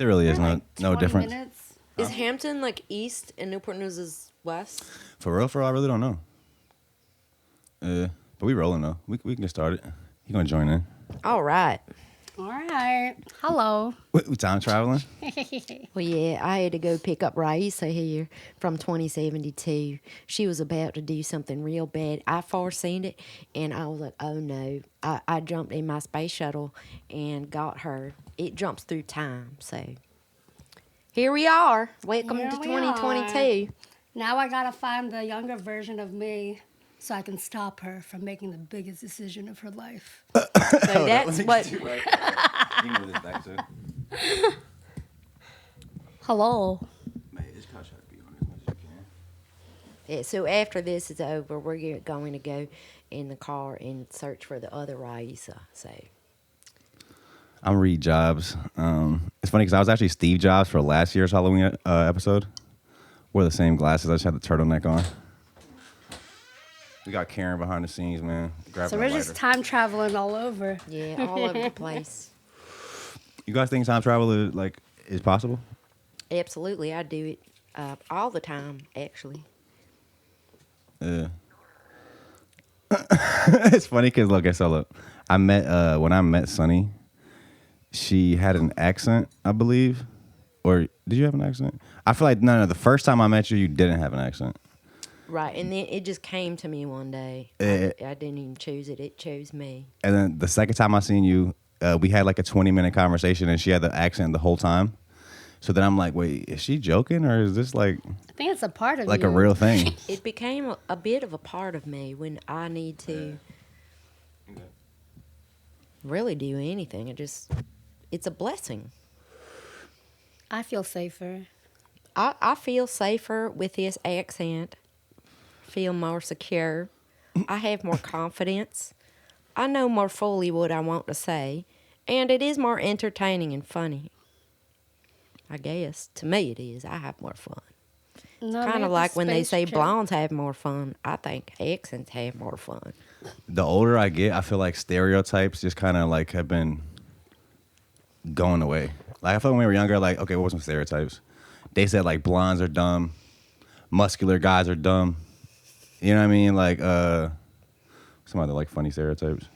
There really is Like no 20 difference. minutes. Is Hampton like east and Newport News is west? For real, I really don't know. But we rolling though. We can get started. You gonna join in? All right. All right. Hello. We time traveling? Well, yeah, I had to go pick up Raeesah here from 2072. She was about to do something real bad. I foreseen it, and I was like, oh, no. I jumped in my space shuttle and got her. It jumps through time, so here we are. Welcome Here to we 2022. Now I gotta find the younger version of me so I can stop her from making the biggest decision of her life. So that's what... You can move this back too. Hello. Man, this couch had to be on as much as you can. Yeah, so after this is over, we're going to go in the car and search for the other Raeesah. So... I'm Reed Jobs. It's funny because I was actually Steve Jobs for last year's Halloween episode. Wore the same glasses. I just had the turtleneck on. We got Karen behind the scenes, man. So we're just time traveling all over. Yeah, all over the place. You guys think time travel is possible? Absolutely, I do it all the time, actually. Yeah. It's funny because look, when I met Sunny, she had an accent, I believe. Or did you have an accent? I feel like no. The first time I met you, you didn't have an accent. Right, and then it just came to me one day. I didn't even choose it; it chose me. And then the second time I seen you, we had like a 20-minute conversation, and she had the accent the whole time. So then I'm like, wait, is she joking, or is this like I think it's a part of like you. a real thing? It became a bit of a part of me when I need to really do anything. It's a blessing. I feel safer. I feel safer with this accent. Feel more secure. I have more confidence. I know more fully what I want to say, and it is more entertaining and funny. I guess to me it is. I have more fun. No, Kind maybe of like the when they space say trip. blondes have more fun. I think accents have more fun. The older I get, I feel like stereotypes just kind of like have been going away. Like I felt when we were younger, like, okay, what were some stereotypes? They said like blondes are dumb, muscular guys are dumb. You know what I mean? Like some other like funny stereotypes.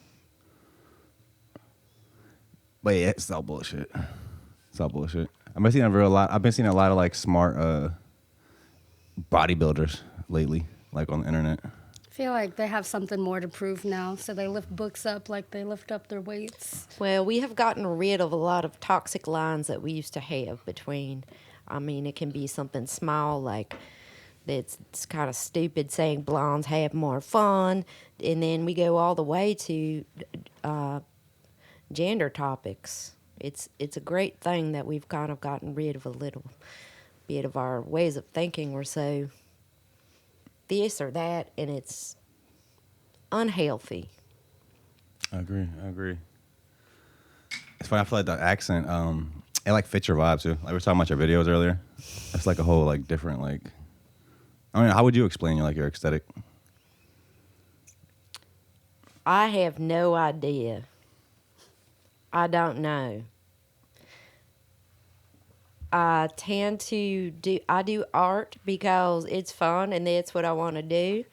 But yeah, it's all bullshit. It's all bullshit. I've been seeing a lot of like smart bodybuilders lately, like on the internet. I feel like they have something more to prove now, so they lift books up like they lift up their weights. Well, we have gotten rid of a lot of toxic lines that we used to have between. I mean, it can be something small like it's kind of stupid saying blondes have more fun, and then we go all the way to gender topics. It's a great thing that we've kind of gotten rid of a little bit of our ways of thinking. We're so this or that, and it's unhealthy. I agree. It's funny. I feel like the accent, it like fits your vibe too. Like we were talking about your videos earlier. It's like a whole like different like. I mean, how would you explain your aesthetic? I have no idea. I don't know. I tend to do art because it's fun and that's what I want to do.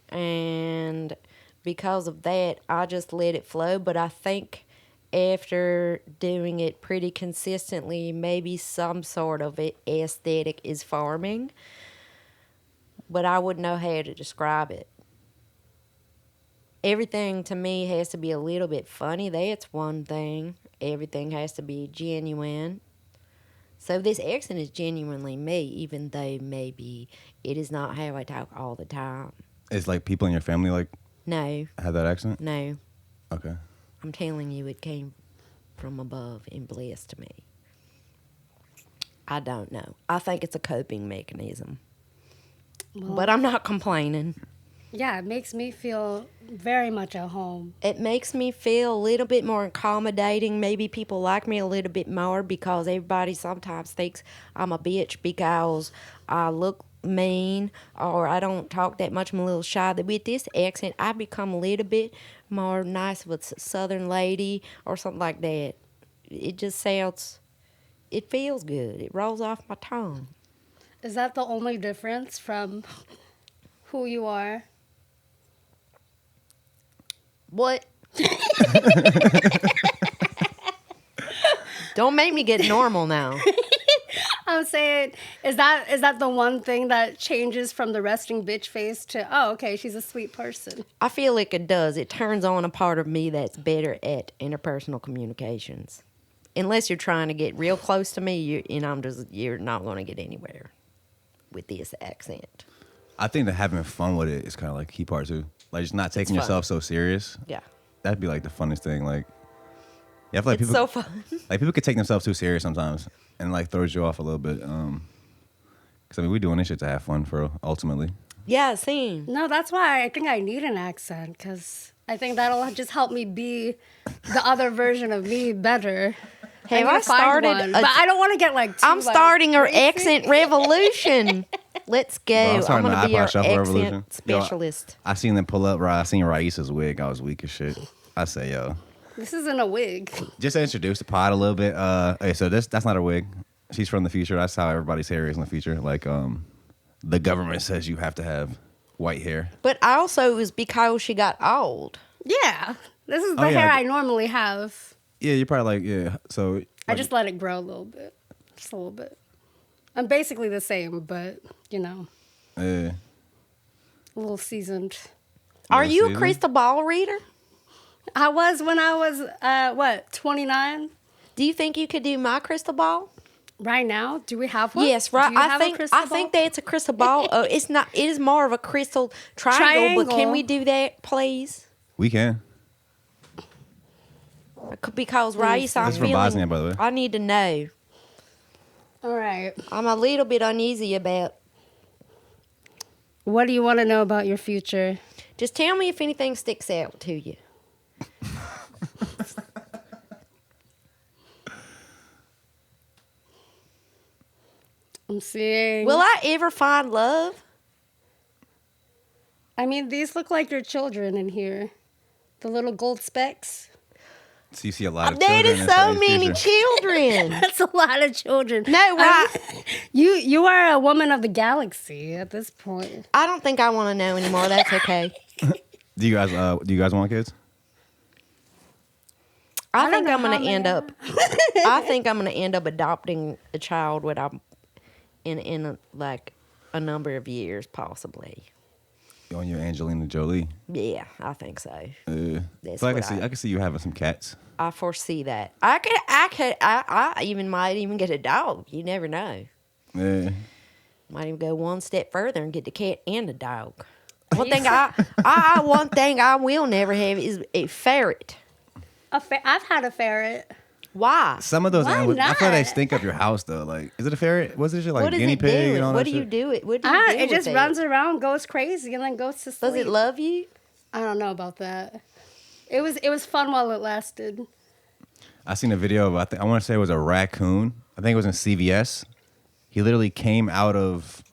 And because of that, I just let it flow. But I think after doing it pretty consistently, maybe some sort of aesthetic is forming. But I wouldn't know how to describe it. Everything to me has to be a little bit funny. That's one thing. Everything has to be genuine. So this accent is genuinely me, even though maybe it is not how I talk all the time. It's like people in your family like No, have that accent? no. Okay. I'm telling you, it came from above and blessed me. I don't know. I think it's a coping mechanism. Well, But I'm not complaining. yeah, it makes me feel very much at home. It makes me feel a little bit more accommodating. Maybe people like me a little bit more because everybody sometimes thinks I'm a bitch because I look mean or I don't talk that much. I'm a little shy. With this accent, I become a little bit more nice with a southern lady or something like that. It just sounds it feels good. It rolls off my tongue. Is that the only difference from who you are? What? Don't make me get normal now. I'm saying, is that the one thing that changes from the resting bitch face to, oh, okay, she's a sweet person? I feel like it does. It turns on a part of me that's better at interpersonal communications. Unless you're trying to get real close to me, you're not going to get anywhere with this accent. I think that having fun with it is kind of like key part too. Like just not taking yourself so serious. Yeah. That'd be like the funnest thing. Like, yeah, I feel like It's people so fun. like people could take themselves too serious sometimes, and like throws you off a little bit. Because I mean, we doing this shit to have fun for ultimately. Yeah, same. No, that's why I think I need an accent, because I think that'll just help me be the other version of me better. Have need I to find started? one, but I don't want to get like too, I'm starting our crazy. accent revolution. Let's go. Bro, I'm I'm starting going the to be our iPod Shuffle accent revolution. Yo, specialist. I seen them pull up. I seen Raeesah's wig. I was weak as shit. I say, yo, This isn't a wig. just to introduce the pod a little bit. Okay, so that's not a wig. She's from the future. That's how everybody's hair is in the future. Like, the government says you have to have white hair. But also it was because she got old. Yeah, this is the Oh, yeah. hair I normally have. Yeah, you're probably like, yeah. So I like, just let it grow a little bit, just a little bit. I'm basically the same, but yeah. a little seasoned. Are you a season? crystal ball reader? I was when I was 29. Do you think you could do my crystal ball? Right now, do we have one? Yes, right. Do you have a crystal I think ball? that's a crystal ball. It's not. It is more of a crystal triangle. But can we do that, please? We can. Because Raeesah, I'm That's from feeling. Bosnia, by the way. I need to know. All right. I'm a little bit uneasy about. What do you want to know about your future? Just tell me if anything sticks out to you. I'm seeing. Will I ever find love? I mean, these look like your children in here. The little gold specks. So you see a lot of That children is in so somebody's many future. children. That's a lot of children. No, right. You are a woman of the galaxy at this point. I don't think I want to know anymore. That's okay. Do you guys want kids? I don't think know I'm going how to many end are. up. I think I'm going to end up adopting a child when I'm in like a number of years, possibly. You on your Angelina Jolie? Yeah, I think so. That's So I what can see you having some cats. I foresee that. I even might even get a dog. You never know. Yeah. Might even go one step further and get the cat and a dog. One thing I will never have is a ferret. I've had a ferret. Why? Some of those Why animals, I feel like they not? stink up your house though. Like, is it a ferret? What's it shit like What does guinea it pig do? and all What that do you shit? do it? What do you do It just with runs around, goes crazy, and then goes to sleep. Does it love you? I don't know about that. It was fun while it lasted. I seen a video of I want to say it was a raccoon. I think it was in CVS. He literally came out of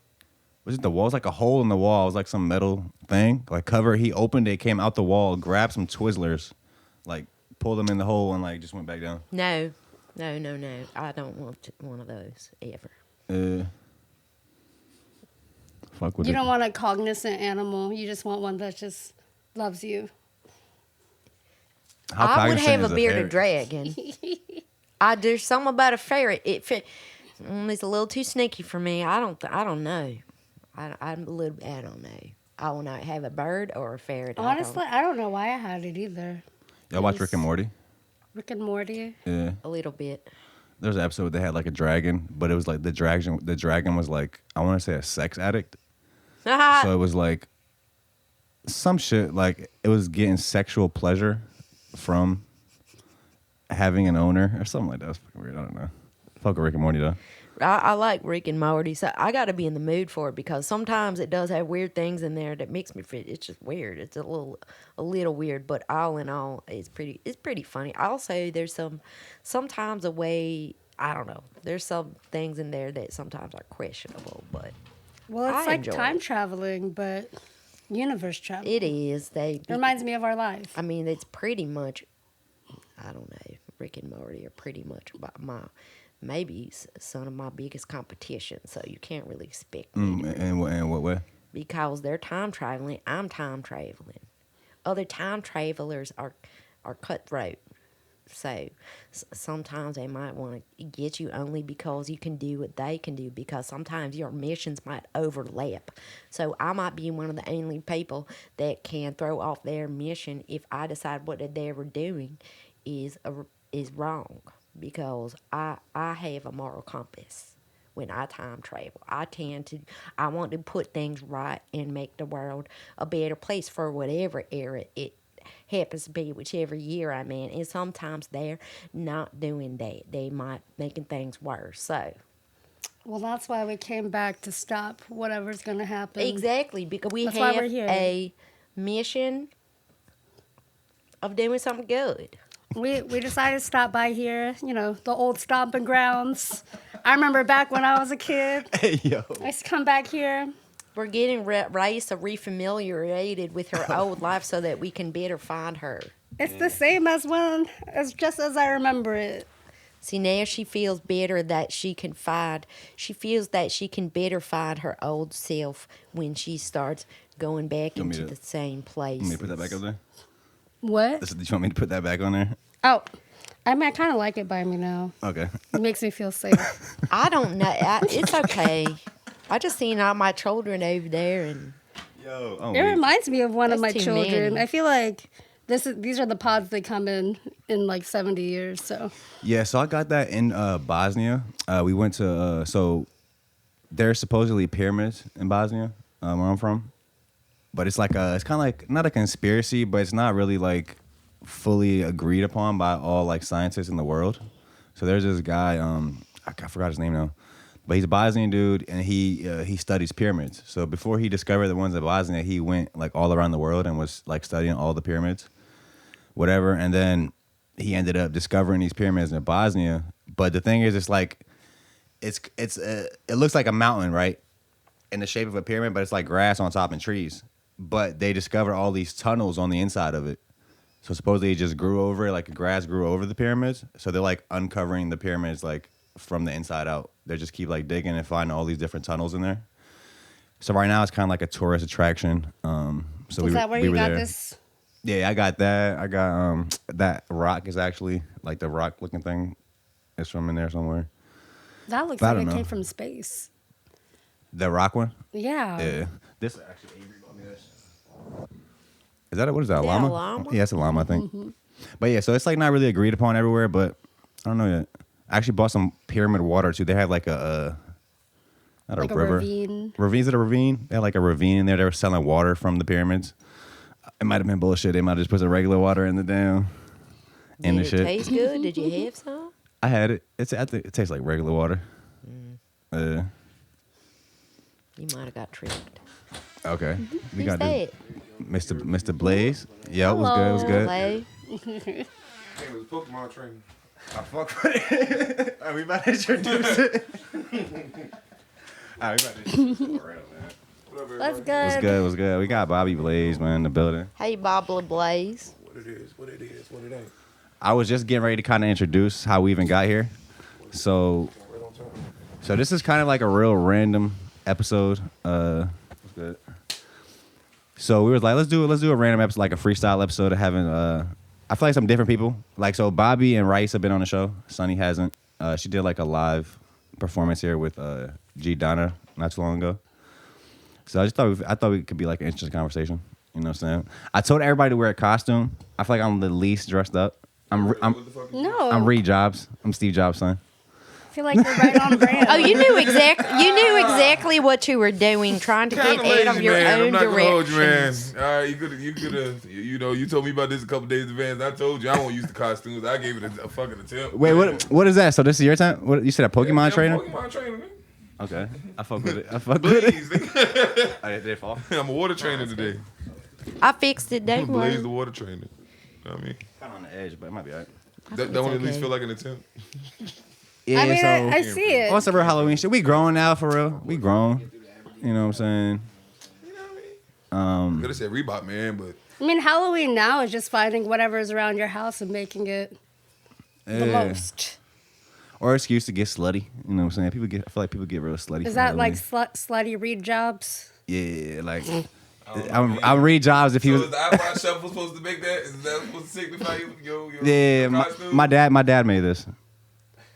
was it the wall? It was like a hole in the wall. It was like some metal thing, like cover. He opened it, came out the wall, grabbed some Twizzlers, like pulled them in the hole, and like just went back down. No. I don't want one of those ever. Fuck with You it. don't want a cognizant animal. You just want one that just loves you. How I would cognizant have is a bearded ferret? dragon. There's something about a ferret. It's a little too sneaky for me. I don't know. I don't know. I will not have a bird or a ferret. Honestly, I don't know why I had it either. Y'all watch Rick and Morty? Rick and Morty. Yeah. A little bit. There's an episode they had like a dragon, but it was like the dragon was like, I want to say a sex addict. So it was like some shit, like it was getting sexual pleasure from having an owner or something like that. It was fucking weird. I don't know. Fuck with Rick and Morty though. I like Rick and Morty, so I got to be in the mood for it because sometimes it does have weird things in there that makes me feel it's just weird. It's a little weird, but all in all, it's pretty funny. Also, there's sometimes a way, I don't know. There's some things in there that sometimes are questionable, but Well, it's I like enjoy time it. traveling, but universe travel. it is. It reminds me of our life. I mean, it's pretty much, I don't know. Rick and Morty are pretty much about maybe some of my biggest competition, so you can't really expect Mm, me to. in what way? Because they're time traveling, I'm time traveling. Other time travelers are cutthroat. So sometimes they might want to get you only because you can do what they can do, because sometimes your missions might overlap. So I might be one of the only people that can throw off their mission if I decide what they were doing is wrong, because I have a moral compass. When I time travel, I want to put things right and make the world a better place for whatever era it happens to be, whichever year I'm in. And sometimes they're not doing that. They might making things worse. So Well, that's why we came back to stop whatever's going to happen. exactly, because we That's why we're have here. a mission of doing something good. We decided to stop by here, the old stomping grounds. I remember back when I was a kid, Hey, yo. I used to come back here. We're getting Raeesah refamiliated with her old life so that we can better find her. It's the same as just as I remember it. See, now she feels better that she feels that she can better find her old self when she starts going back You want me into to- the same place. You want me to put that back up there? What? Do you want me to put that back on there? Oh, I mean, I kind of like it by me now. Okay. It makes me feel safe. I don't know. It's okay. I just seen all my children over there, and Yo. Oh, It reminds me of one of my That's too children. many. I feel like these are the pods that come in like 70 years. So Yeah, so I got that in Bosnia. We went to so there's supposedly pyramids in Bosnia, where I'm from. But it's like it's kind of like not a conspiracy, but it's not really like fully agreed upon by all like scientists in the world. So there's this guy, I forgot his name now, but he's a Bosnian dude, and he studies pyramids. So before he discovered the ones in Bosnia, he went like all around the world and was like studying all the pyramids, whatever. And then he ended up discovering these pyramids in Bosnia. But the thing is, it's like it looks like a mountain, right, in the shape of a pyramid, but it's like grass on top and trees. But they discovered all these tunnels on the inside of it. So supposedly it just grew over it, like grass grew over the pyramids. So they're like uncovering the pyramids like from the inside out. They just keep like digging and finding all these different tunnels in there. So right now it's kind of like a tourist attraction. So is that where you were got there. this? Yeah, I got that. I got that rock is actually like the rock looking thing. It's from in there somewhere. That looks I like don't it know. came from space. The rock one? Yeah. Yeah. This actually Avery bought me this. Is that what is that? A Yeah, llama? a llama. Yeah, it's a llama, I think. Mm-hmm. But yeah, so it's like not really agreed upon everywhere, but I don't know yet. I actually bought some pyramid water too. They had like a not Like a a river. ravine. Is it a ravine? They had like a ravine in there. They were selling water from the pyramids. It might have been bullshit. They might have just put some regular water in the damn in the did it shit. taste good? Did you have some? I had it. I think it tastes like regular water. You might have got tricked. Okay. We Who's got that? this Mr. Blaze. Yeah, it was good. It was good. Hello. Hey, it was Pokemon training. I fuck with it. Are we about to introduce it? All right, we about to introduce it. Whatever. That's everybody. good. What's good? We got Bobby Blaze, man, in the building. Hey, Bobby Blaze. What it is, what it is, what it ain't. I was just getting ready to kind of introduce how we even got here. So Right on time. this is kind of like a real random episode. What's good? So we was like, let's do a random episode, like a freestyle episode of having. I feel like some different people. Like so, Bobby and Raeesah have been on the show. Sunny hasn't. She did like a live performance here with G Donna not too long ago. So I thought we could be like an interesting conversation. You know what I'm saying? I told everybody to wear a costume. I feel like I'm the least dressed up. I'm What the fuck you No. I'm Reed Jobs. I'm Steve Jobs' son. I feel like you're right on brand. Oh, you knew exactly what you were doing, trying to Kinda get out of lazy, your man. I'm own not gonna hold you, man. directions. All right, you could have, you told me about this a couple days in advance. I told you I won't use the costumes. I gave it a fucking attempt. Wait, what is that? So this is your time? What you said? A Pokemon Yeah, trainer? Pokemon trainer, man. Okay, I fuck with it. I fuck with it. Blaze, nigga. Did it fall? I'm a water trainer today. I fixed it, I'm don't a Blaze the worry. water trainer. You know what I mean? Kind of on the edge, but it might be alright. That one at least feel like an attempt. Yeah, I mean, so I see it. what's the real Halloween shit? We grown now for real. We grown. You know what I'm saying? You know what I mean? Um, Could have said Reebok, man, but I mean, Halloween now is just finding whatever's around your house and making it the yeah. most. or excuse to get slutty. You know what I'm saying? I feel like people get real slutty. Is for that like Halloween. slutty read jobs? Yeah, like know. I'm read jobs if he So was. is the iPod shuffle supposed to make that? Is that supposed to signify your Yeah, costume? my dad made this,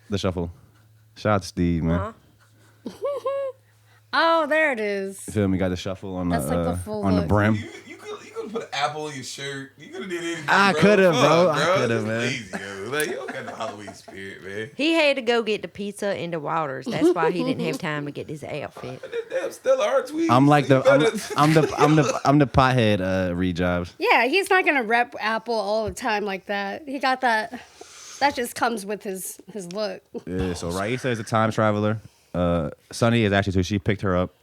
the shuffle. Shout out to Steve, man. Oh, there it is. You feel me? Got the shuffle on That's like the full on the look. brim. You could put an apple on your shirt. You could have did anything. I bro. coulda, Fuck, bro. I coulda, It's man. Lazy, yo. Like, you don't got no Halloween spirit, man. He had to go get the pizza and the waters. That's why he didn't have time to get this outfit. Damn Stella Artois. I'm like You better- I'm the pothead read jobs. Yeah, he's not gonna rep Apple all the time like that. He got that. That just comes with his look. Yeah, so Raeesah is a time traveler. Sunny is actually too. She picked her up.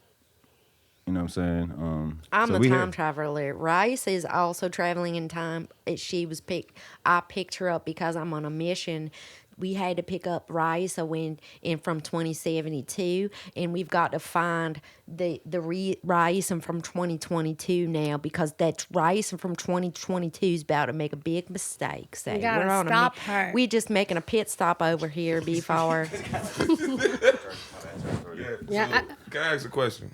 You know what I'm saying? I'm so a we time here. traveler. Rice is also traveling in time. I picked her up because I'm on a mission. We had to pick up Raeesah from 2072, and we've got to find the Raeesah from 2022 now, because that Raeesah from 2022 is about to make a big mistake. So You gotta we're on stop her. We just making a pit stop over here before. Yeah, So, can I ask a question?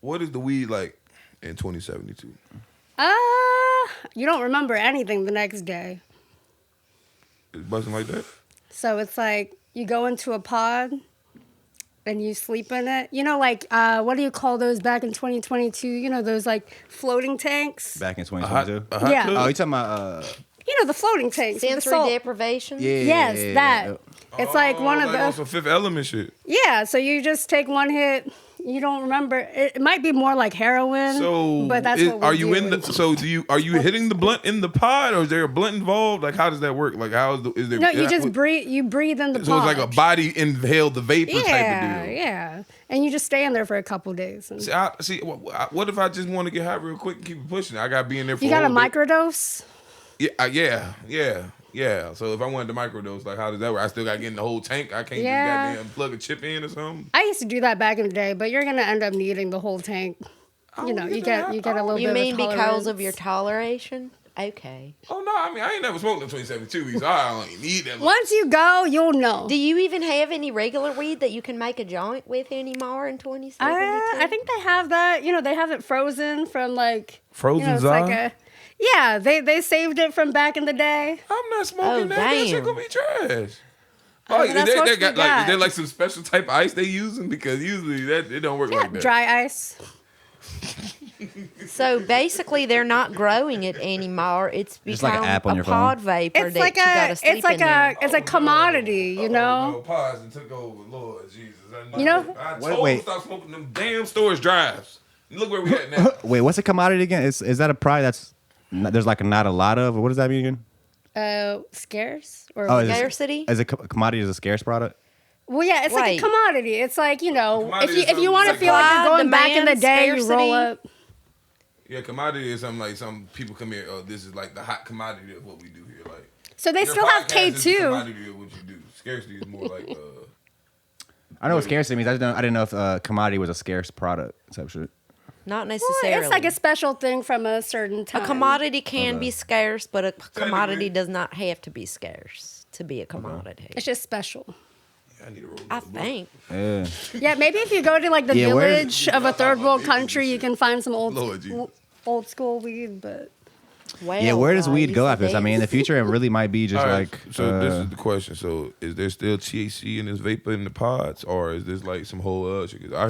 What is the weed like in 2072? you don't remember anything the next day. Is it busting like that? So it's like you go into a pod and you sleep in it. You know, like what do you call those back in 2022? You know, those like floating tanks. Back in A hot 2022. Yeah. Oh, tub? you talking about? You know, the floating tanks. with the Sensory salt. deprivation. Yeah. Yes, yeah, that. yeah. It's like one of like on the. some Fifth Element shit. Yeah, so you just take one hit. You don't remember. It might be more like heroin. So, but that's what we're are you in doing. the? So, are you hitting the blunt in the pod, or is there a blunt involved? Like, how does that work? Like, is there? No, you just breathe. You breathe in the pod. So it's like a body inhale the vapor type of deal. Yeah, and you just stay in there for a couple days. And See, what if I just want to get hot real quick and keep it pushing? I gotta be in there for. you got a a whole day. microdose. Yeah. So if I wanted to microdose, like, how does that work? I still gotta get in the whole tank. I can't Yeah. just goddamn plug a chip in or something. I used to do that back in the day, but you're gonna end up needing the whole tank. You know, you get a little You bit. mean of a because of your tolerance. toleration? Okay. Oh no, I mean I ain't never smoked in 2072 weeks, so I don't even need that much. Once you go, you'll know. Do you even have any regular weed that you can make a joint with anymore in 2072? I think they have that. You know, they have it frozen from like Frozen You know, it's Za? like a. Yeah, they saved it from back in the day. I'm not smoking that. That shit damn. gonna be trash. Oh, Like, that's what they you got, like, got. is there like some special type of ice they using? Because usually it don't work Yeah, like that. dry ice. So basically, they're not growing it anymore. It's Just like an become app on a your phone. pod vapor It's that like you gotta a. sleep It's like in there. a. It's a commodity. You know. No, pause and took over. Lord Jesus. You know- I Wait, told wait. him stop smoking them damn storage drives. Look where we at now. Wait, what's a commodity again? Is that a product that's there's like not a lot of? Or what does that mean again? Scarce or. Oh, is it- Scarcity? Is a commodity is a scarce product? Well, yeah, it's like a Wait. commodity. It's like, you know, Commodity if you is want to something feel like like you're going back in the demand, day, you roll scarcity. up. Yeah, commodity is something like some people come here. Oh, this is like the hot commodity of what we do here. Like So they your still have podcast is the K2. commodity of what you do. Scarcity is more like. I know what scarcity means. I didn't know if commodity was a scarce product type shit. Not Well, necessarily. it's like a special thing from a certain time. A commodity can be scarce, but a commodity Technically. does not have to be scarce to be a commodity. It's just special. I need to roll. I think. Yeah. Yeah, maybe if you go to like the Yeah, where is- village of a third world country, you can find some Lord Jesus. old school weed. But Well, Yeah, where does weed go Raeesah after this? I mean, in the future, it really might be just All right, like. so this is the question. So, is there still THC in this vapor in the pods, or is this like some whole other shit? 'Cause I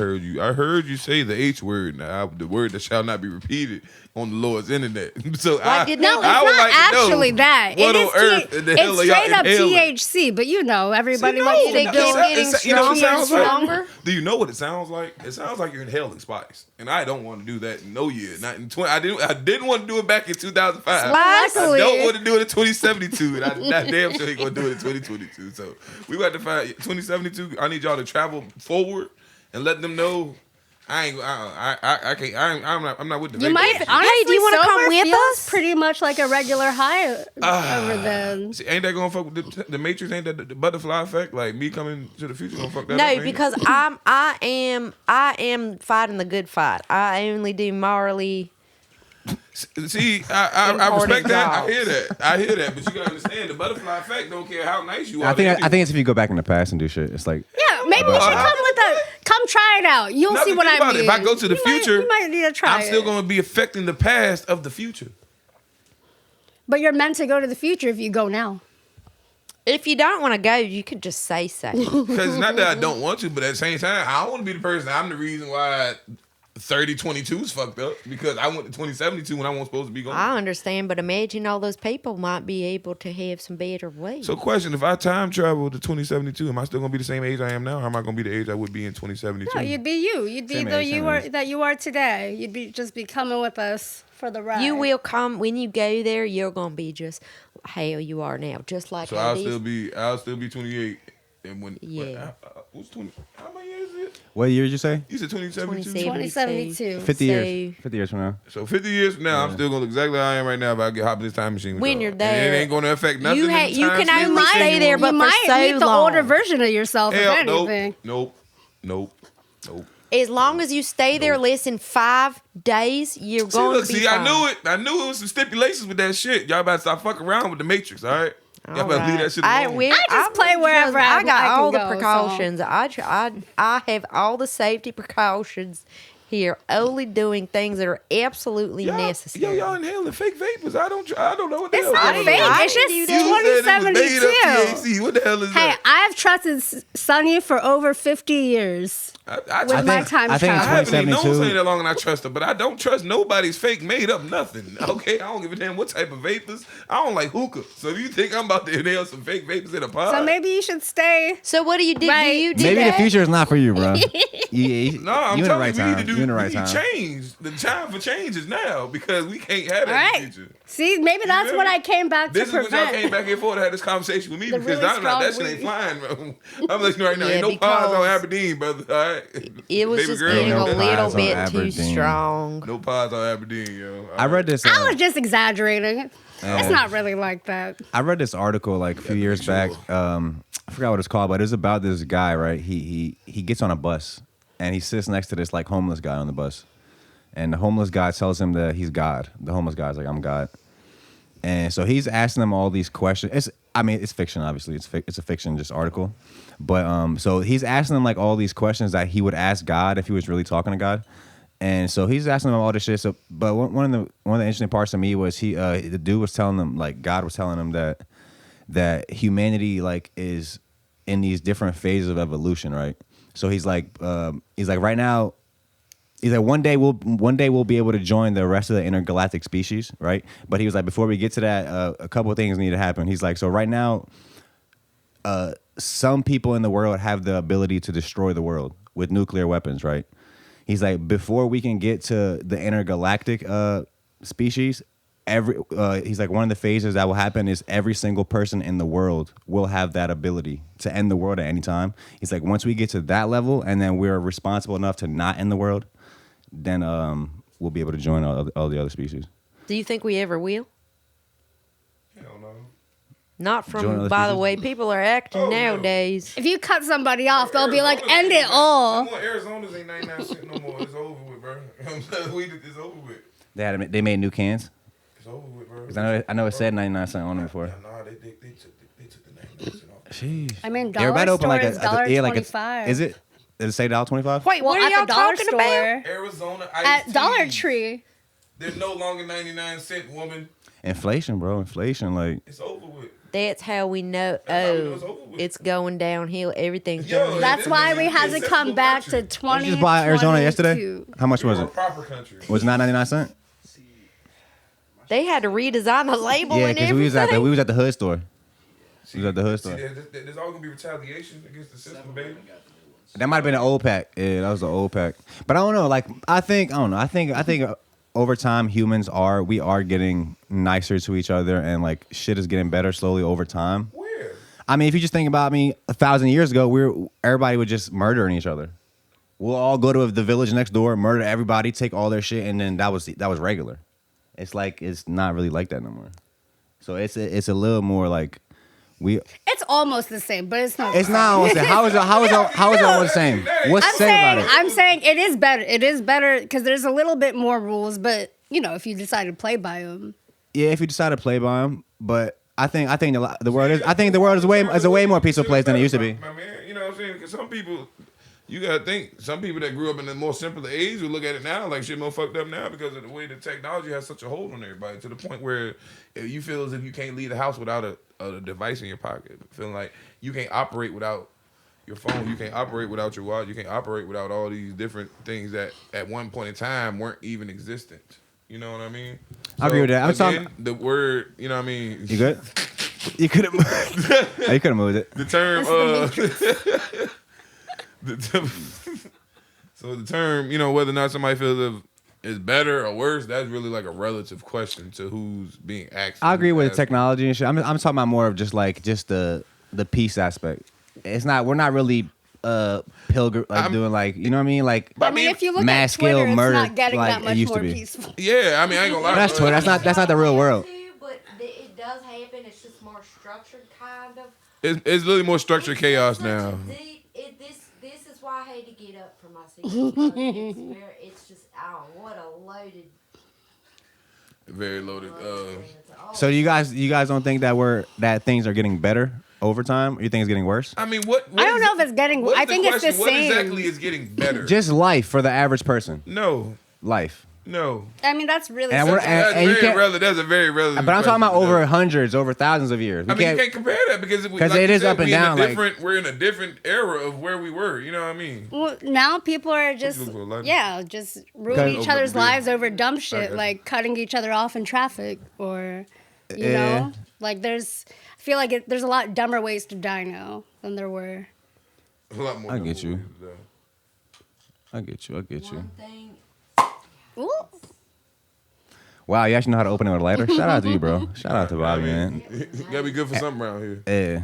heard you say the H word. Now, the word that shall not be repeated on the Lord's internet. So Why did no, I it's would not like to know actually that. What It on is earth in the hell it's are y'all straight up inhaling? THC, but you know, everybody See, likes no, to It do keeps it. getting you know what it stronger and sounds like? stronger. Do you know what it sounds like? It sounds like you're inhaling spice, and I don't want to do that in no year. Not in 20. I didn't want to do it back in 2005. Luckily- I don't want to do it in 2072, and I'm damn sure ain't gonna do it in 2022. So we got to find 2072. I need y'all to travel forward and let them know. I can't. I'm not with the. You vapor might shit. honestly, do you wanna sober come with feels us? pretty much like a regular high over then. See, ain't that gonna fuck with the Matrix? Ain't that the butterfly effect? Like me coming to the future gonna fuck that up? No, ain't it? because I am fighting the good fight. I only do morally See, I Important respect that. jobs. I hear that. But you gotta understand, the butterfly effect don't care how nice you are. I think it's if you go back in the past and do shit. It's like Yeah, maybe you should come try it out. You'll see what I mean. If I go to the future, you might need to try I'm still it. going to be affecting the past of the future. But you're meant to go to the future if you go now. If you don't want to go, you could just say so. Because it's not that I don't want to, but at the same time, I don't want to be the person. I'm the reason why 3022 is fucked up, because I went to 2072 when I wasn't supposed to be going. I understand, but imagine all those people might be able to have some better ways. So, question: if I time travel to 2072, am I still going to be the same age I am now, or am I going to be the age I would be in 2072? No, you'd be you. You'd be Same the age. that you are today. You'd be coming with us for the ride. You will come when you go there. You're gonna be just how you are now, just like. So how I'll these- still be 28. And when Yeah. what's 20? How many years is it? what year did you say? You said 2072. 2072. 50 So- years. 50 years from now. So 50 years from now, I'm still gonna look exactly how I am right now if I get hop in this time machine. With When y'all. you're And there, it ain't gonna affect nothing. you in the you time can space only stay continuum. there, but you for might so meet the long. older version of yourself, Hell, if anything. nope. As long as you stay there less than 5 days, you're going to be fine. I knew it. I knew it was some stipulations with that shit. Y'all about to stop fucking around with the Matrix, all right? Y'all All better leave right. that shit I alone. will. I just play wherever I got can all go, the so. precautions. I have all the safety precautions here, only doing things that are absolutely necessary. Y'all inhaling fake vapors. I don't know what the It's hell not going fake. on. It's just You You said it was made up 2072. THC. What the hell is Hey, that? I've trusted Sunny for over 50 years. With my time I think travel. I haven't even known 2072. Sunny that long, and I trust her, but I don't trust nobody's fake made up nothing. Okay, I don't give a damn what type of vapors. I don't like hookah. So if you think I'm about to inhale some fake vapors in a pod, So maybe you should stay. So what do you do? Right. Do you do Maybe that? the future is not for you, bro. you no, I'm in the telling right you, we need to time. do. You in the we right need time. change. The time for change is now, because we can't have All that right. in the future. See, maybe that's feel what me? I came back This to is what y'all prevent. came back here for, to have this conversation with me, The because really that strong shit ain't weed. flying, bro. I'm listening right now. Yeah, Ain't no pods on because Aberdeen, brother. All right, It was Baby just girl, getting no a little pies on bit too Aberdeen. strong. no pods on Aberdeen, yo. I read this. I was just exaggerating. Yeah. It's not really like that. I read this article like a few years back. I forgot what it's called, but it's about this guy, right? He gets on a bus and he sits next to this like homeless guy on the bus, and the homeless guy tells him that he's God. The homeless guy's like, "I'm God," and so he's asking him all these questions. It's fiction, obviously. It's a fiction just article, but so he's asking him like all these questions that he would ask God if he was really talking to God. And so he's asking him all this shit. So, but one of the interesting parts to me was the dude was telling him, like, God was telling him that humanity like is in these different phases of evolution, right? So he's like right now, he's like one day we'll be able to join the rest of the intergalactic species, right? But he was like, before we get to that, a couple of things need to happen. He's like, so right now, some people in the world have the ability to destroy the world with nuclear weapons, right? He's like, before we can get to the intergalactic species, he's like, one of the phases that will happen is every single person in the world will have that ability to end the world at any time. He's like, once we get to that level, and then we're responsible enough to not end the world, then we'll be able to join all the other species. Do you think we ever will? Hell no. Not Join from, other by the species? way, people are acting Oh, no. nowadays. If you cut somebody off, they'll be like, end it all. No more Arizona's ain't 99 cents no more. It's over with, bro. It's over with. They made new cans. It's over with, bro. 'Cause I know it said 99 cents on them before. Nah, they took the 99 cents off. Jeez. I mean, They're about dollar to open store like is $1.25. $1.25. Is it? Did it say $1.25? Wait, Well, what are at y'all the dollar talking store, about? Arizona at iced Dollar tea. Tree. There's no longer 99 cent, woman. Inflation, bro. Inflation, like. It's over with. That's how we know. That's how we know it's over with. It's going downhill. Everything's Yo, going That's it- why it- we had to it's come a back country. to 20. Did you just buy Arizona yesterday? How much was We're a it? proper country. Was it not 99 cents? They had to redesign the label Yeah, and because everything. we was at the hood store. We was at the hood See, store. there's all gonna be retaliation against the system, baby. That might have been an old pack. Yeah, that was the old pack. But I don't know. Like, I think over time, we are getting nicer to each other, and like shit is getting better slowly over time. Where? I mean, if you just think about 1,000 years ago, everybody was just murdering each other. We'll all go to the village next door, murder everybody, take all their shit, and then that was regular. It's like it's not really like that no more. So it's a little more like It's almost the same, but it's not. It's not almost the same. How is it almost the same? What's I'm the same about it? saying it is better. It is better because there's a little bit more rules, but if you decide to play by them. Yeah, if you decide to play by them, but I think the world is a way more peaceful place than it used to be. My man, you know what I'm saying? Because some people, you gotta think, some people that grew up in a more simpler age will look at it now like shit more fucked up now because of the way the technology has such a hold on everybody to the point where you feel as if you can't leave the house without a device in your pocket. Feeling like you can't operate without your phone, you can't operate without your watch, you can't operate without all these different things that at one point in time weren't even existent. You know what I mean? I agree with that. Again, the word, you know what I mean? You good? You could have moved. Oh, you could have moved it. The term, so the term, whether or not somebody feels is better or worse, that's really like a relative question to who's being asked. I agree with the technology and shit. I'm talking about more of just the peace aspect. We're not really doing like, you know what I mean? Like, I mean, if you look mass at Twitter, scale murder, it's not getting like that much it used more to be. peaceful. Yeah, I mean, I ain't gonna lie. That's Twitter. That's not the real world. But it does happen. It's just more structured, kind of. It's really more structured chaos now. This is why I had to get up from my seat. It's just, what a loaded. Very loaded. So you guys don't think that things are getting better over time? Or you think it's getting worse? I mean, what I don't know if it's getting. I think it's the What same. exactly is getting better? Just life for the average person. No. Life. No. I mean, that's really. And simple. That's a very relevant. But I'm talking about question, over hundreds, over thousands of years. you can't compare that because it is up and down. We're in a different era of where we were. You know what I mean? Well, now people are just ruining each other's lives over dumb shit, like cutting each other off in traffic, or like I feel like there's a lot dumber ways to die now than there were. A lot more. I get you. I get you. One thing. Ooh. Wow, you actually know how to open it with a lighter? Shout out to you, bro. Shout out to Bobby, man. You gotta be good for something around here. Yeah.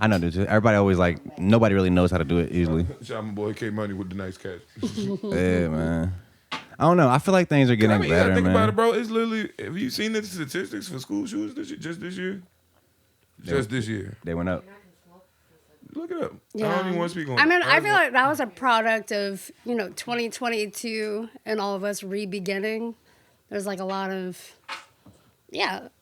I know, dude. Everybody always nobody really knows how to do it usually. Shout out my boy K Money with the nice catch. Yeah, man. I don't know. I feel like things are getting better, think man. about it, bro. It's literally, have you seen the statistics for school shootings this year? Just this year. They went up. Look it up. Yeah. I don't even want to speak on it. I mean, I feel like that was a product of 2022 and all of us re-beginning. There's like a lot of,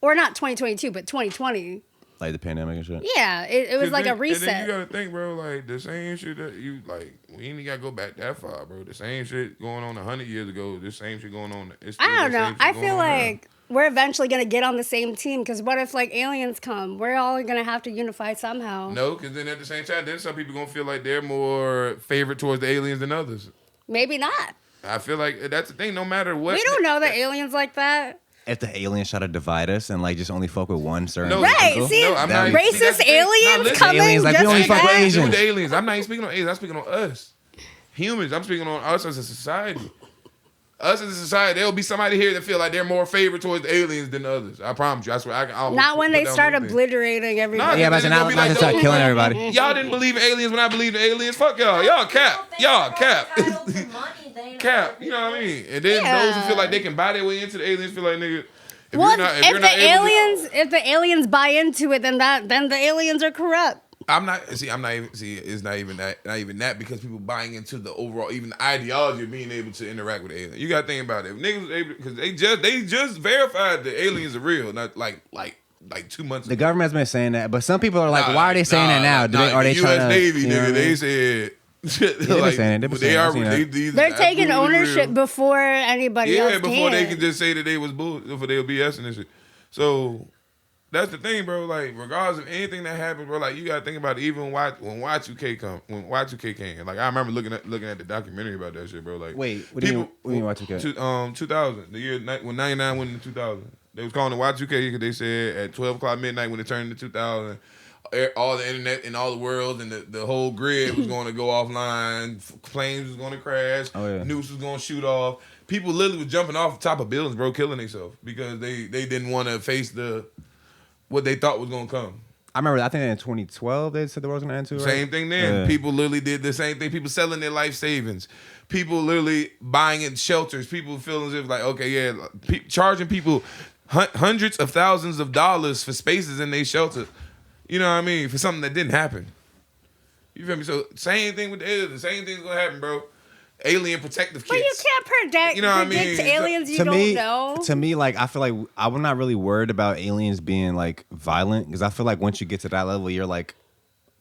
or not 2022, but 2020. Like the pandemic and shit? Yeah, it was like a reset. And then you gotta think, bro, like the same shit that you like. We ain't gotta go back that far, bro. The same shit going on 100 years ago. The same shit going on. I don't know. I feel like we're eventually gonna get on the same team because what if like aliens come? We're all gonna have to unify somehow. No, because then at the same time, then some people gonna feel like they're more favored towards the aliens than others. Maybe not. I feel like that's the thing. No matter what, We don't know the aliens like that. If the aliens try to divide us and just only fuck with one certain Right, people, see, I'm not- racist see, that's the thing. aliens listen, coming aliens, like, we just only like fuck with that. Asians. the aliens. I'm not even speaking on aliens. I'm speaking on us, humans. I'm speaking on us as a society. Us as a society, there'll be somebody here that feel like they're more favored towards the aliens than others. I promise you. I swear. Not when they start obliterating everybody. Yeah, but not to start killing everybody. Y'all didn't believe in aliens when I believed in aliens. Fuck y'all. Y'all cap. Y'all cap. Cap. You know what I mean? And then those who feel like they can buy their way into the aliens feel like, nigga. If the aliens buy into it, then the aliens are corrupt. It's not even that because people buying into the overall, even the ideology of being able to interact with aliens. You gotta think about it. If niggas was able, because they just verified the aliens are real, not like 2 months The ago. government's been saying that, but some people are like, why are they saying that now? Are they the trying US to? Navy, you know what nigga, I they mean? said. They're saying it. They're taking ownership before anybody else can. Before they can just say that they was bull, before they were BSing and shit. So that's the thing, bro. Like, regardless of anything that happens, bro, like you gotta think about it. Even when Y2K came, like I remember looking at the documentary about that shit, bro. Like, wait, what do you mean Y2K? 2000, the year when 99 went into 2000. They was calling it Y2K because they said at 12 o'clock midnight when it turned into 2000. All the internet in all the world and the whole grid was going to go offline. Planes was going to crash. Nukes was going to shoot off. People literally was jumping off the top of buildings, bro, killing themselves because they didn't want to face what they thought was going to come. I remember, I think in 2012 they said the world was going to end too, right? Same thing then. Yeah. People literally did the same thing. People selling their life savings. People literally buying in shelters. People feeling as if like, okay, yeah, charging people hundreds of thousands of dollars for spaces in their shelter. You know what I mean? For something that didn't happen. You feel me? So same thing with the aliens. The same thing's gonna happen, bro. alien protective kits. But you can't predict, you know what I mean? aliens you don't know. To me, like, I feel like I'm not really worried about aliens being, like, violent, because I feel like once you get to that level, you're, like,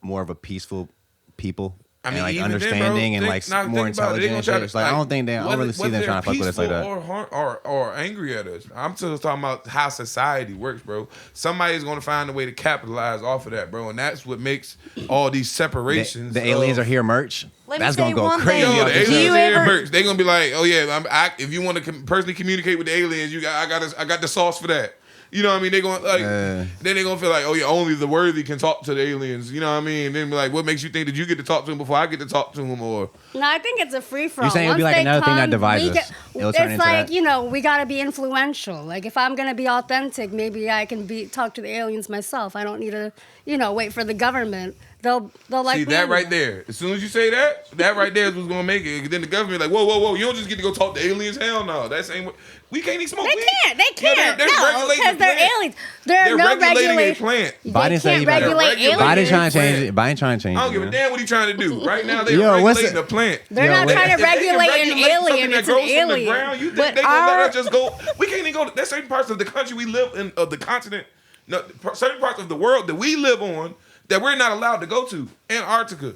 more of a peaceful people. I mean, like, understanding and, like, more intelligent and shit. It's like, I don't really see them trying to fuck with us like that. Or angry at us. I'm just talking about how society works, bro. Somebody's going to find a way to capitalize off of that, bro. And that's what makes all these separations. The aliens are here merch. That's going to go crazy. Yo, the aliens are here merch. They're going to be like, oh, yeah, if you want to personally communicate with the aliens, I got the sauce for that. You know what I mean? They're going then they're gonna feel like, oh yeah, only the worthy can talk to the aliens. You know what I mean? And then be like, what makes you think that you get to talk to them before I get to talk to them? Or no, I think it's a free for all. You're saying it'll be like another thing that divides us. It's like we gotta be influential. Like if I'm gonna be authentic, maybe I can talk to the aliens myself. I don't need to wait for the government. They'll like see that right there. As soon as you say that right there is what's gonna make it. Then the government like, whoa, you don't just get to go talk to aliens. Hell no, that's ain't what we can't even smoke. They can't. No, because they're aliens. They're no regulating a plant. Biden said he regulate aliens. Biden trying to change it. Biden trying to change it. I don't give a damn what he's trying to do. Right now they're regulating the plant. They're not trying to regulate an alien. It's an alien. Ground, you think they gonna let us just go? We can't even go. There's certain parts of the country we live in, of the continent, certain parts of the world that we live on that we're not allowed to go to. Antarctica,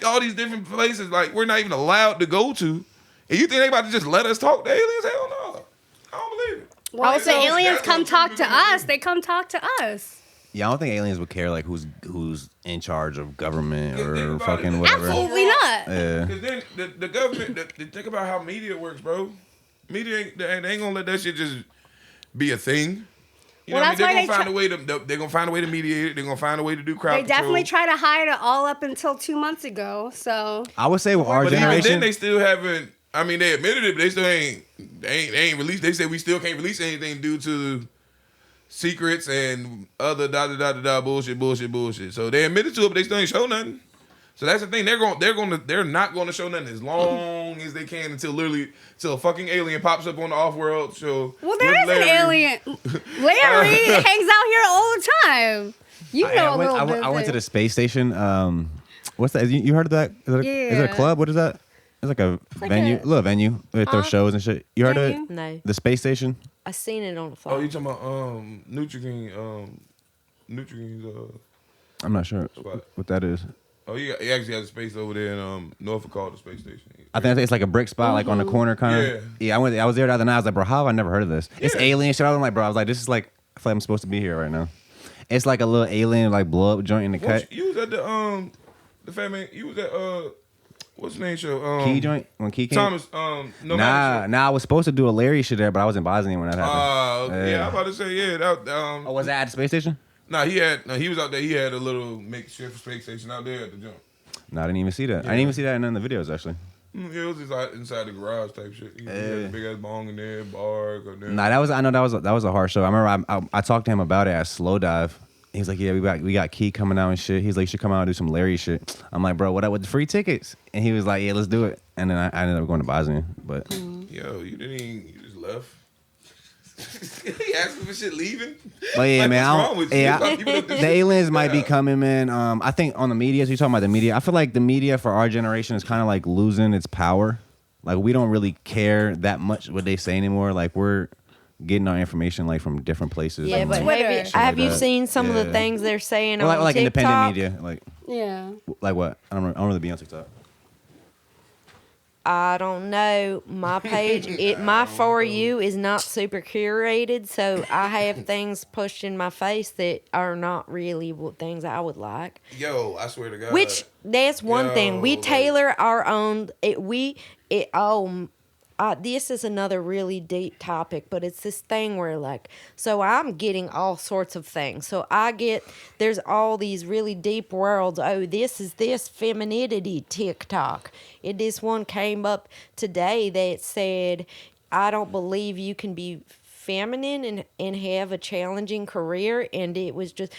all these different places, like we're not even allowed to go to. And you think they about to just let us talk to aliens? Hell no. I don't believe it. Well, if the aliens come talk to us, they come talk to us. Yeah, I don't think aliens would care like who's in charge of government or fucking whatever. Absolutely not. Yeah. Because then the government, think about how media works, bro. Media they ain't gonna let that shit just be a thing. You know what I mean? They're gonna find a way to mediate it. They're gonna find a way to do crowd control. They definitely try to hide it all up until 2 months ago. So I would say with our generation, even then they still haven't. I mean, they admitted it, but they still ain't released. They said we still can't release anything due to secrets and other bullshit. So they admitted to it, but they still ain't show nothing. So that's the thing. They're not going to show nothing as long as they can until a fucking alien pops up on the off-world show. Well, there is an alien. Larry hangs out here all the time. I went to the space station. What's that? You heard of that? Is it a club? What is that? It's like a venue, little venue. They throw shows and shit. You heard of it? No. The space station? I seen it on the flyer. Oh, you talking about Nutrigreen's I'm not sure what that is. Oh, he actually has a space over there in Norfolk called the space station. I think it's like a brick spot, like on the corner, kind of. Yeah, I was there the other night. I was like, bro, how have I never heard of this? Yeah. It's alien shit. I was like, bro, this is like, I feel like I'm supposed to be here right now. It's like a little alien, like blow up joint in the cut. You was at the fat man. You was at what's the name show? Key joint when Key came. Thomas. I was supposed to do a Larry shit there, but I was in Bosnia when that happened. Yeah, I'm about to say was that at the space station? He was out there. He had a little makeshift space station out there at the jump. No, I didn't even see that. Yeah. I didn't even see that in none of the videos, actually. Yeah, it was just inside the garage type shit. He had a big ass bong in there, bar. Nah, that was a hard show. I remember I talked to him about it at Slow Dive. He was like, yeah, we got Key coming out and shit. He's like, you should come out and do some Larry shit. I'm like, bro, what up with the free tickets? And he was like, yeah, let's do it. And then I ended up going to Bosnia. But yo, you just left. He asking for shit leaving. But yeah, man, the aliens might be coming, man. I think on the media, so you're talking about the media. I feel like the media for our generation is kind of like losing its power. Like we don't really care that much what they say anymore. Like we're getting our information like from different places. Yeah, but have you seen some of the things they're saying on like TikTok? Independent media, like what? I don't really be on TikTok. I don't know. My page, my For You is not super curated, so I have things pushed in my face that are not really things I would like. Yo, I swear to God. Which, that's one thing. We tailor our own, this is another really deep topic, but it's this thing where so I'm getting all sorts of things. So there's all these really deep worlds. Oh, this is this femininity TikTok. This one came up today that said, I don't believe you can be feminine and have a challenging career. And it was just,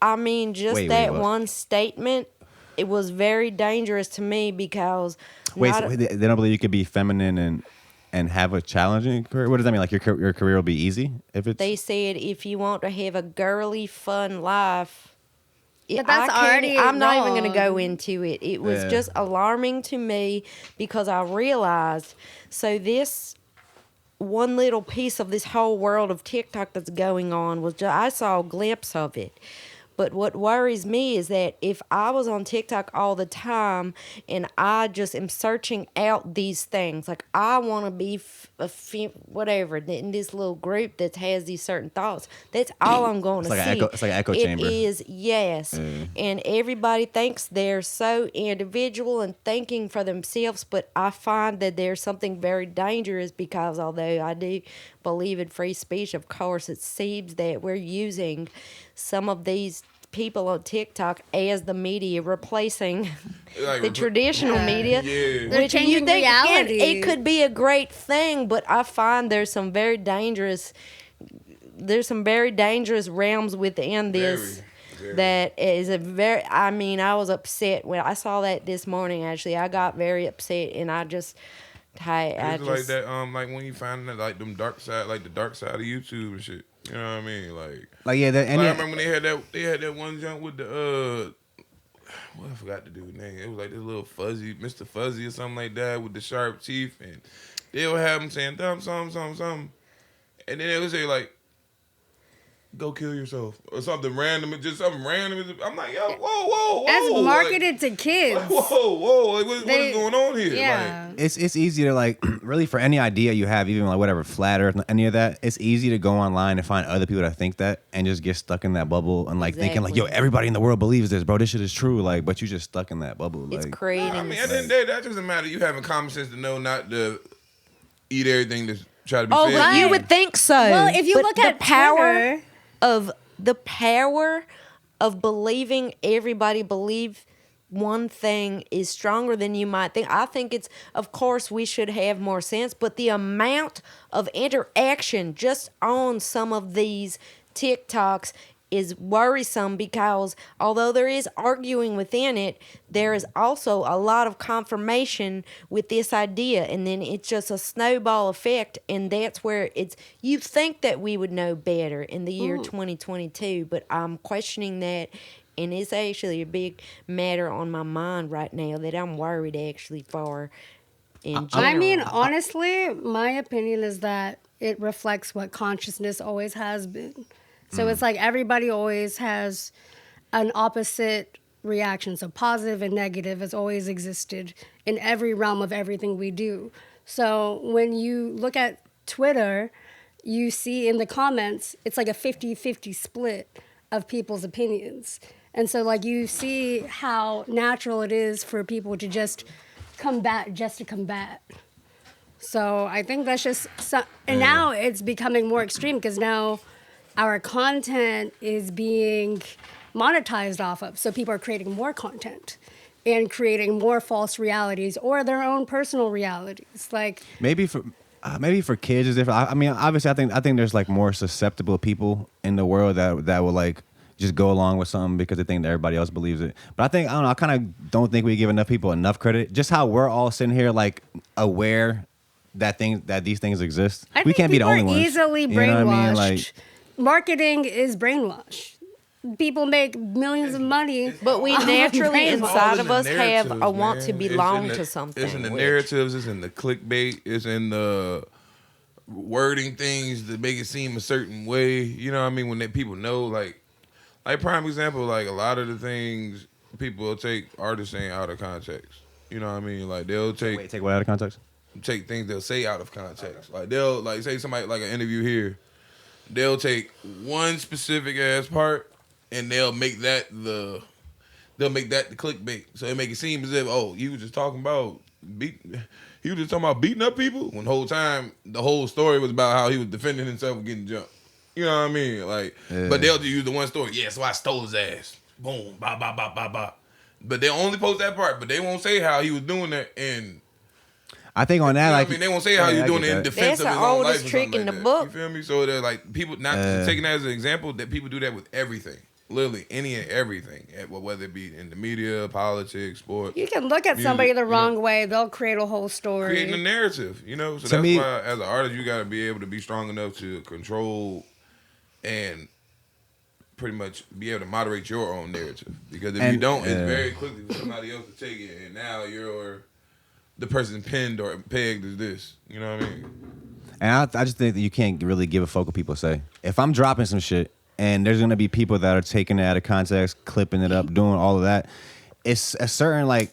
one statement, it was very dangerous to me because... Wait, so they don't believe you could be feminine and have a challenging career? What does that mean? Like your career will be easy if it's... They said if you want to have a girly, fun life, But that's already I'm not even wrong. going to go into it. It was just alarming to me because I realized, so this one little piece of this whole world of TikTok that's going on was just, I saw a glimpse of it. But what worries me is that if I was on TikTok all the time and I just am searching out these things, like I want to be whatever in this little group that has these certain thoughts, that's all I'm going to see. It's like an echo chamber. It is, yes. And everybody thinks they're so individual and thinking for themselves, but I find that there's something very dangerous because although I do believe in free speech, of course, it seems that we're using some of these people on TikTok as the media, replacing the traditional media. Yeah. They're changing reality. It could be a great thing, but I find there's some very dangerous realms within this. Very. That is I was upset when I saw that this morning. Actually, I got very upset, and I just. It's like that, like when you find that, like them dark side, like the dark side of YouTube and shit. You know what I mean? Like yeah. I remember when they had that one jump with the I forgot the dude's name. It was like this little fuzzy, Mr. Fuzzy or something like that with the sharp teeth, and they would have him saying something, and then they would say like, "Go kill yourself" or something random, just something random. I'm like, yo, whoa. That's marketed to kids. Whoa. Like, what is going on here? Yeah. Like, it's easy to like really for any idea you have, even like whatever flat Earth, any of that. It's easy to go online and find other people that think that and just get stuck in that bubble and like thinking like, yo, everybody in the world believes this, bro. This shit is true. Like, but you just stuck in that bubble. It's like, creating. I mean, at the end of the day, that doesn't matter. You having common sense to know not to eat everything to try to be fed. Right. You would think so. Well, if you look at power the power of believing everybody believe one thing is stronger than you might think. I think it's, of course, we should have more sense, but the amount of interaction just on some of these TikToks is worrisome because although there is arguing within it, there is also a lot of confirmation with this idea, and then it's just a snowball effect, and that's where it's, you think that we would know better in the year 2022, but I'm questioning that, and it's actually a big matter on my mind right now that I'm worried actually for in general. I mean, honestly, my opinion is that it reflects what consciousness always has been. So it's like everybody always has an opposite reaction. So positive and negative has always existed in every realm of everything we do. So when you look at Twitter, you see in the comments, it's like a 50-50 split of people's opinions. And so like you see how natural it is for people to just combat just to combat. So I think that's just, and now it's becoming more extreme because now our content is being monetized off of. So people are creating more content and creating more false realities or their own personal realities. Like maybe for kids is different. I mean, obviously, I think there's like more susceptible people in the world that will like just go along with something because they think that everybody else believes it. But I don't know. I kind of don't think we give enough people enough credit. Just how we're all sitting here like aware that these things exist. We can't be the only ones. Easily brainwashed. You know what I mean? Like, marketing is brainwash. People make millions of money. But we naturally, inside of us, have a want to belong to something. It's in the narratives, it's in the clickbait, it's in the wording things that make it seem a certain way. You know what I mean? When people know, like prime example, like a lot of the things people will take artists saying out of context. You know what I mean? Like they'll take what out of context? Take things they'll say out of context. Like they'll like say somebody like an interview here. They'll take one specific ass part and they'll make that the clickbait. So it make it seem as if, oh, you was just talking about beating up people when the whole time the whole story was about how he was defending himself and getting jumped. You know what I mean? Like, but they'll just use the one story. Yeah, so I stole his ass. Boom, ba ba ba ba ba. But they only post that part, but they won't say how he was doing that and. I think on that, you know like, I mean, they won't say how you're doing it in defense of his own life. That's the oldest trick in the book. You feel me? So they're like people not taking that as an example that people do that with everything, literally any and everything, whether it be in the media, politics, sports. You can look at music, somebody the wrong way; they'll create a whole story, creating a narrative. You know, so that's why as an artist you got to be able to be strong enough to control and pretty much be able to moderate your own narrative. Because if you don't, it's very quickly for somebody else to take it, and now you're the person pinned or pegged as this. You know what I mean? And I just think that you can't really give a fuck what people say. If I'm dropping some shit and there's gonna be people that are taking it out of context, clipping it up, doing all of that, it's a certain like.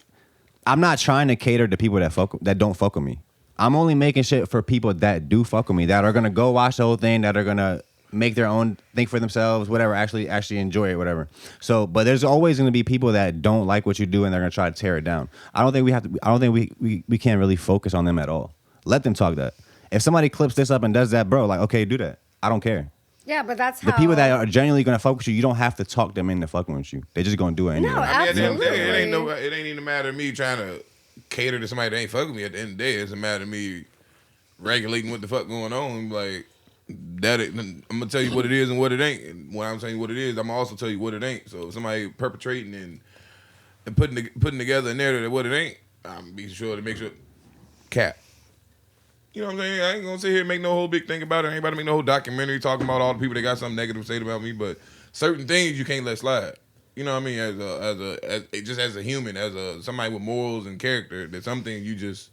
I'm not trying to cater to people that don't fuck with me. I'm only making shit for people that do fuck with me, that are gonna go watch the whole thing, that are gonna make their own, think for themselves, whatever, actually enjoy it, whatever. So, but there's always gonna be people that don't like what you do and they're gonna try to tear it down. I don't think we can't really focus on them at all. Let them talk that. If somebody clips this up and does that, bro, like, okay, do that. I don't care. Yeah, but that's how... The people that are genuinely going to fuck with you, you don't have to talk them into fucking with you. They're just going to do it anyway. No, absolutely. It ain't even a matter of me trying to cater to somebody that ain't fucking with me. At the end of the day, it's a matter of me regulating what the fuck going on. Like, I'm going to tell you what it is and what it ain't. And when I'm telling you what it is, I'm going to also tell you what it ain't. So if somebody perpetrating and putting together a narrative of what it ain't, I'm going to be sure to make sure... Cap. You know what I'm saying? I ain't gonna sit here and make no whole big thing about it. I ain't about to make no whole documentary talking about all the people that got something negative to say about me. But certain things you can't let slide. You know what I mean? As a human, as somebody with morals and character, there's some things you just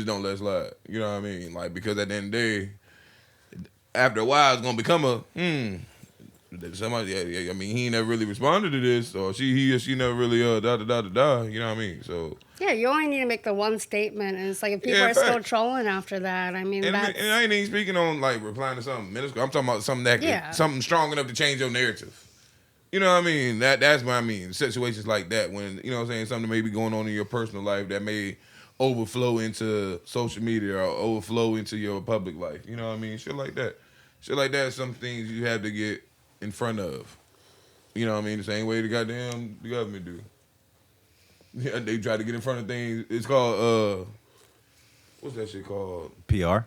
don't let slide. You know what I mean? Like, because at the end of the day, after a while, it's gonna become somebody. I mean, he never really responded to this, or she never really You know what I mean? So. Yeah, you only need to make the one statement, and it's like if people are still trolling after that, I mean, and I ain't even speaking on like replying to something minuscule. I'm talking about something something strong enough to change your narrative. You know what I mean? That's what I mean. Situations like that when, you know what I'm saying, something may be going on in your personal life that may overflow into social media or overflow into your public life. You know what I mean? Shit like that. Shit like that is some things you have to get in front of. You know what I mean? The same way the government do. Yeah, they try to get in front of things. It's called what's that shit called? PR?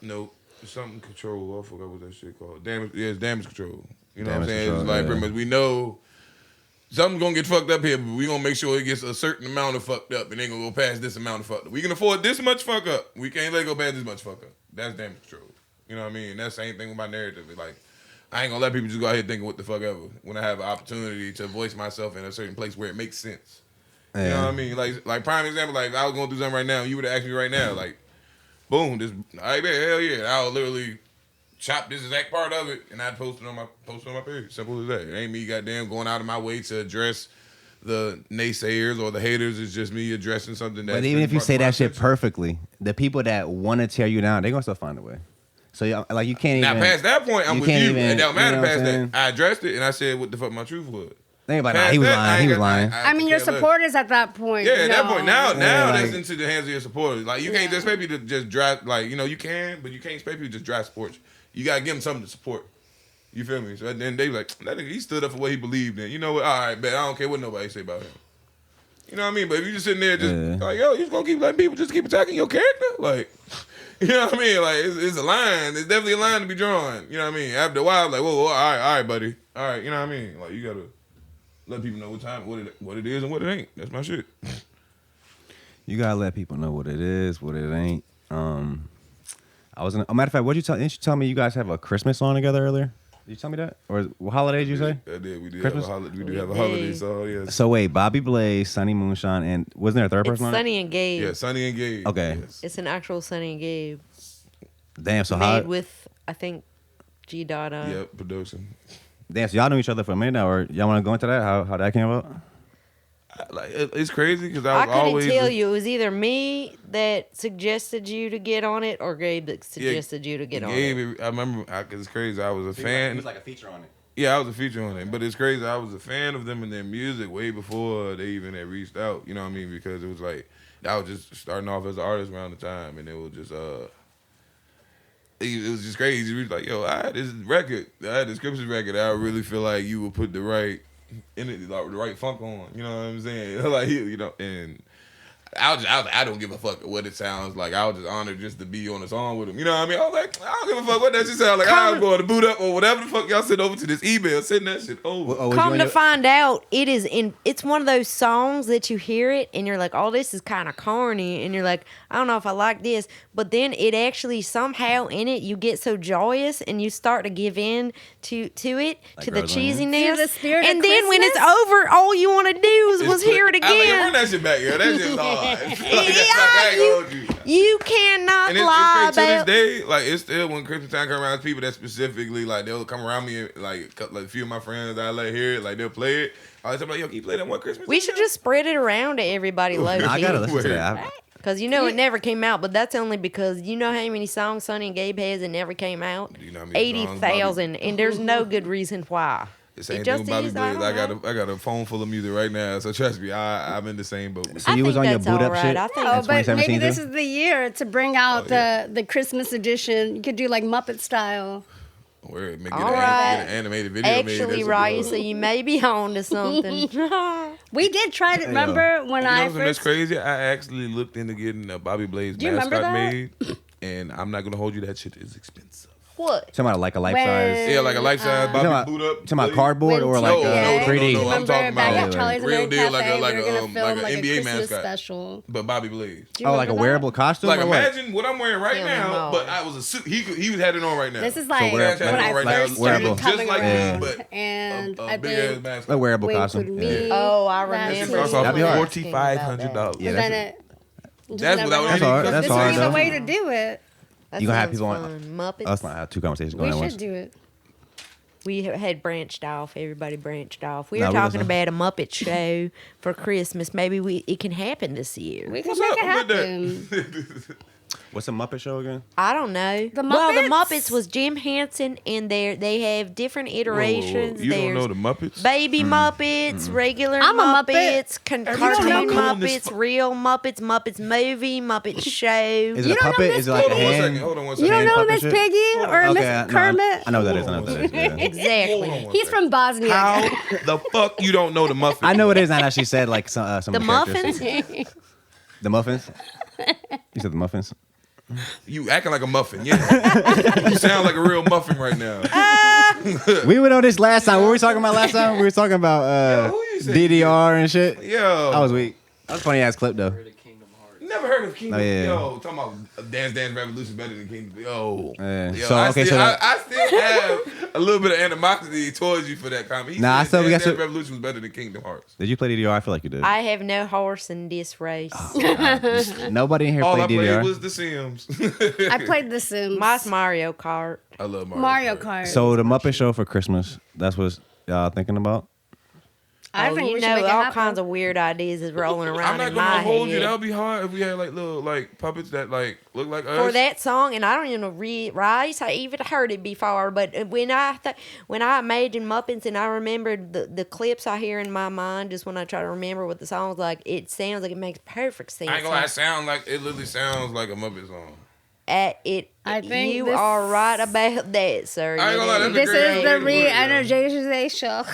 No, something control. I forgot what that shit called. It's damage control. You know damage what I'm saying? Control, it's like pretty much we know something's gonna get fucked up here, but we gonna make sure it gets a certain amount of fucked up, and ain't gonna go past this amount of fucked up. We can afford this much fuck up. We can't let it go past this much fuck up. That's damage control. You know what I mean? That's the same thing with my narrative. It's like, I ain't gonna let people just go out here thinking what the fuck ever when I have an opportunity to voice myself in a certain place where it makes sense. You know what I mean? Like prime example, like if I was going through something right now, and you would have asked me right now, like, boom, this, I bet, hell yeah, I'll literally chop this exact part of it, and I'd post it on my page. Simple as that. It ain't me goddamn going out of my way to address the naysayers or the haters. It's just me addressing something that. But even if you say that shit perfectly, the people that want to tear you down, they're gonna still find a way. So like you can't even. Now past that point, I'm with you. It don't matter past that. I addressed it and I said what the fuck my truth was. Think about it. He was lying. I mean, your supporters at that point. Yeah, at that point. Now that's into the hands of your supporters. Like, you can't just expect people to just drive, like, you know, you can, but you can't expect people to just drive sports. You got to give them something to support. You feel me? So then they like, that nigga, he stood up for what he believed in. You know what? All right, bet. I don't care what nobody say about him. You know what I mean? But if you just sitting there just like, yo, you just going to keep letting people just keep attacking your character? Like, you know what I mean? Like, it's a line. It's definitely a line to be drawn. You know what I mean? After a while, like, whoa, all right, buddy. All right, you know what I mean? Like, you got to let people know what it is and what it ain't. That's my shit. You gotta let people know what it is, what it ain't. I was a matter of fact, didn't you tell me you guys have a Christmas song together earlier? Did you tell me that? Or what holiday did you say? I did. We did Christmas? have a holiday song, yes. So wait, Bobby Blaze, Sunny Moonshine, and wasn't there a third person on it? Sunny and Gabe. Yeah, Sunny and Gabe. Okay. Yes. It's an actual Sunny and Gabe. Damn, so made with, I think, G Dada. Yep, production. Damn, so y'all knew each other for a minute now, or y'all want to go into that? How that came about? Like, it's crazy because I couldn't tell you. It was either me that suggested you to get on it, or Gabe that suggested you to get on it. I remember, because it's crazy. I was a fan. He was like a feature on it. Yeah, I was a feature on it. But it's crazy. I was a fan of them and their music way before they even had reached out. You know what I mean? Because it was like, I was just starting off as an artist around the time, and it was just it was just crazy. We was like, yo, I had this record. I had this Christmas record. I really feel like you would put the right funk on. You know what I'm saying? Like, you know, and I don't give a fuck what it sounds like. I was just honored just to be on the song with him. You know what I mean? I was like, I don't give a fuck what that shit sound like. I was going to boot up or whatever the fuck y'all send over to this email. Send that shit over. Come to find out, it's one of those songs that you hear it and you're like, oh, this is kind of corny. And you're like, I don't know if I like this. But then it actually somehow in it, you get so joyous and you start to give in to it, like to the cheesiness. And then when it's over, all you want to do was hear it again. I run that shit back, yo. That shit's hard. You cannot lie about. To this day, like it's still when Christmas time comes around, people that specifically like they'll come around me and like a few of my friends that I let hear it, like they'll play it. I was like, yo, can you play that one Christmas? We should just spread it around to everybody low. I gotta listen to that. Because it never came out, but that's only because you know how many songs Sonny and Gabe has that never came out? 80,000, and there's no good reason why. The same thing with Bobby Blaze. I got a phone full of music right now, so trust me, I'm in the same boat. So you was on your boot up shit? But maybe this is the year to bring out the Christmas edition. You could do like Muppet style. Where get an animated video. Actually, Raeesah, you may be on to something. We did try it. Remember when I first? That's crazy. I actually looked into getting a Bobby Blaze mascot made, and I'm not gonna hold you. That shit is expensive. What? Talking about like a life size. Yeah, like a life size Bobby boot up. Talking about cardboard or like 3D. No, I'm talking about real deal, like an NBA mascot. Special. But Bobby Blaze. Like a wearable costume. Like imagine what I'm wearing right now, but I was a suit. He had it on right now. This is like when I first started coming around, and I think a wearable costume. Oh, I remember. That'd be $4,500. Yeah, that's without hard. That's hard. This is the way to do it. You gonna have people on Muppets? Let's not have two conversations going on. We should do it. We had branched off. Everybody branched off. We were talking about a Muppet show for Christmas. Maybe it can happen this year. We can make it happen. What's a Muppet show again? I don't know. The Muppets? Well, the Muppets was Jim Henson, and they have different iterations. You don't know the Muppets? Baby Muppets, regular I'm Muppets, a cartoon Muppets, real Muppets, Muppets movie, Muppet show. Is it a puppet? Is it like a hand? Hold on one second. You don't know Miss Piggy or Miss Kermit? I know what that is. Yeah. Exactly. He's from Bosnia. How the fuck you don't know the Muffins? I know what it is, and I actually said like some the Muffins. The Muffins. You said the Muffins. You acting like a muffin, yeah. You sound like a real muffin right now. We went on this last time. What were we talking about last time? We were talking about DDR and shit. Yo. I was weak. That was a funny ass clip though. Never heard of Kingdom. Oh, yeah. Yo, talking about Dance Revolution better than Kingdom. Yo. Yeah. Yo, I still have a little bit of animosity towards you for that comment. I still Dance Revolution was better than Kingdom Hearts. Did you play DDR? I feel like you did. I have no horse in this race. Nobody in here played DDR. All I played was The Sims. I played The Sims. Mine's Mario Kart. I love Mario Kart. So the Muppet Show for Christmas. That's what y'all thinking about? I think we should make it all happen. kinds of weird ideas is rolling around I'm in not my gonna hold head. you. That would be hard if we had like little like puppets that like look like us. For that song, and I don't even know Rice. I even heard it before, but when I imagined Muppets and I remembered the clips I hear in my mind, just when I try to remember what the song's like, it sounds like it makes perfect sense. I ain't gonna lie, it literally sounds like a Muppet song. I think you are right about that, sir. I ain't gonna lie, this is the re-energization.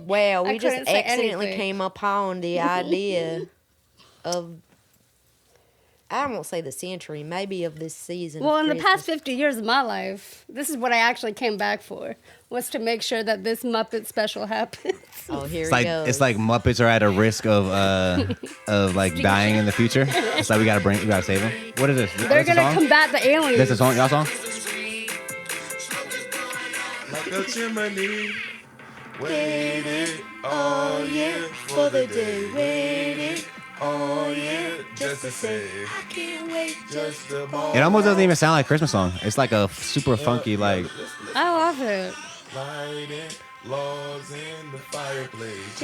Well, we just accidentally came upon the idea of, I won't say the century, maybe of this season. Well, in the past 50 years of my life, this is what I actually came back for, was to make sure that this Muppet special happens. Oh, here he goes. It's like Muppets are at a risk of like dying in the future. It's like we gotta save them. What is this? They're gonna combat the aliens. This is a song, y'all song? Like a chimney, waited all year for the day, waited all year just to say, I can't wait just to ball. It almost doesn't even sound like a Christmas song. It's like a super funky like. I love it. Lighting logs in the fireplace.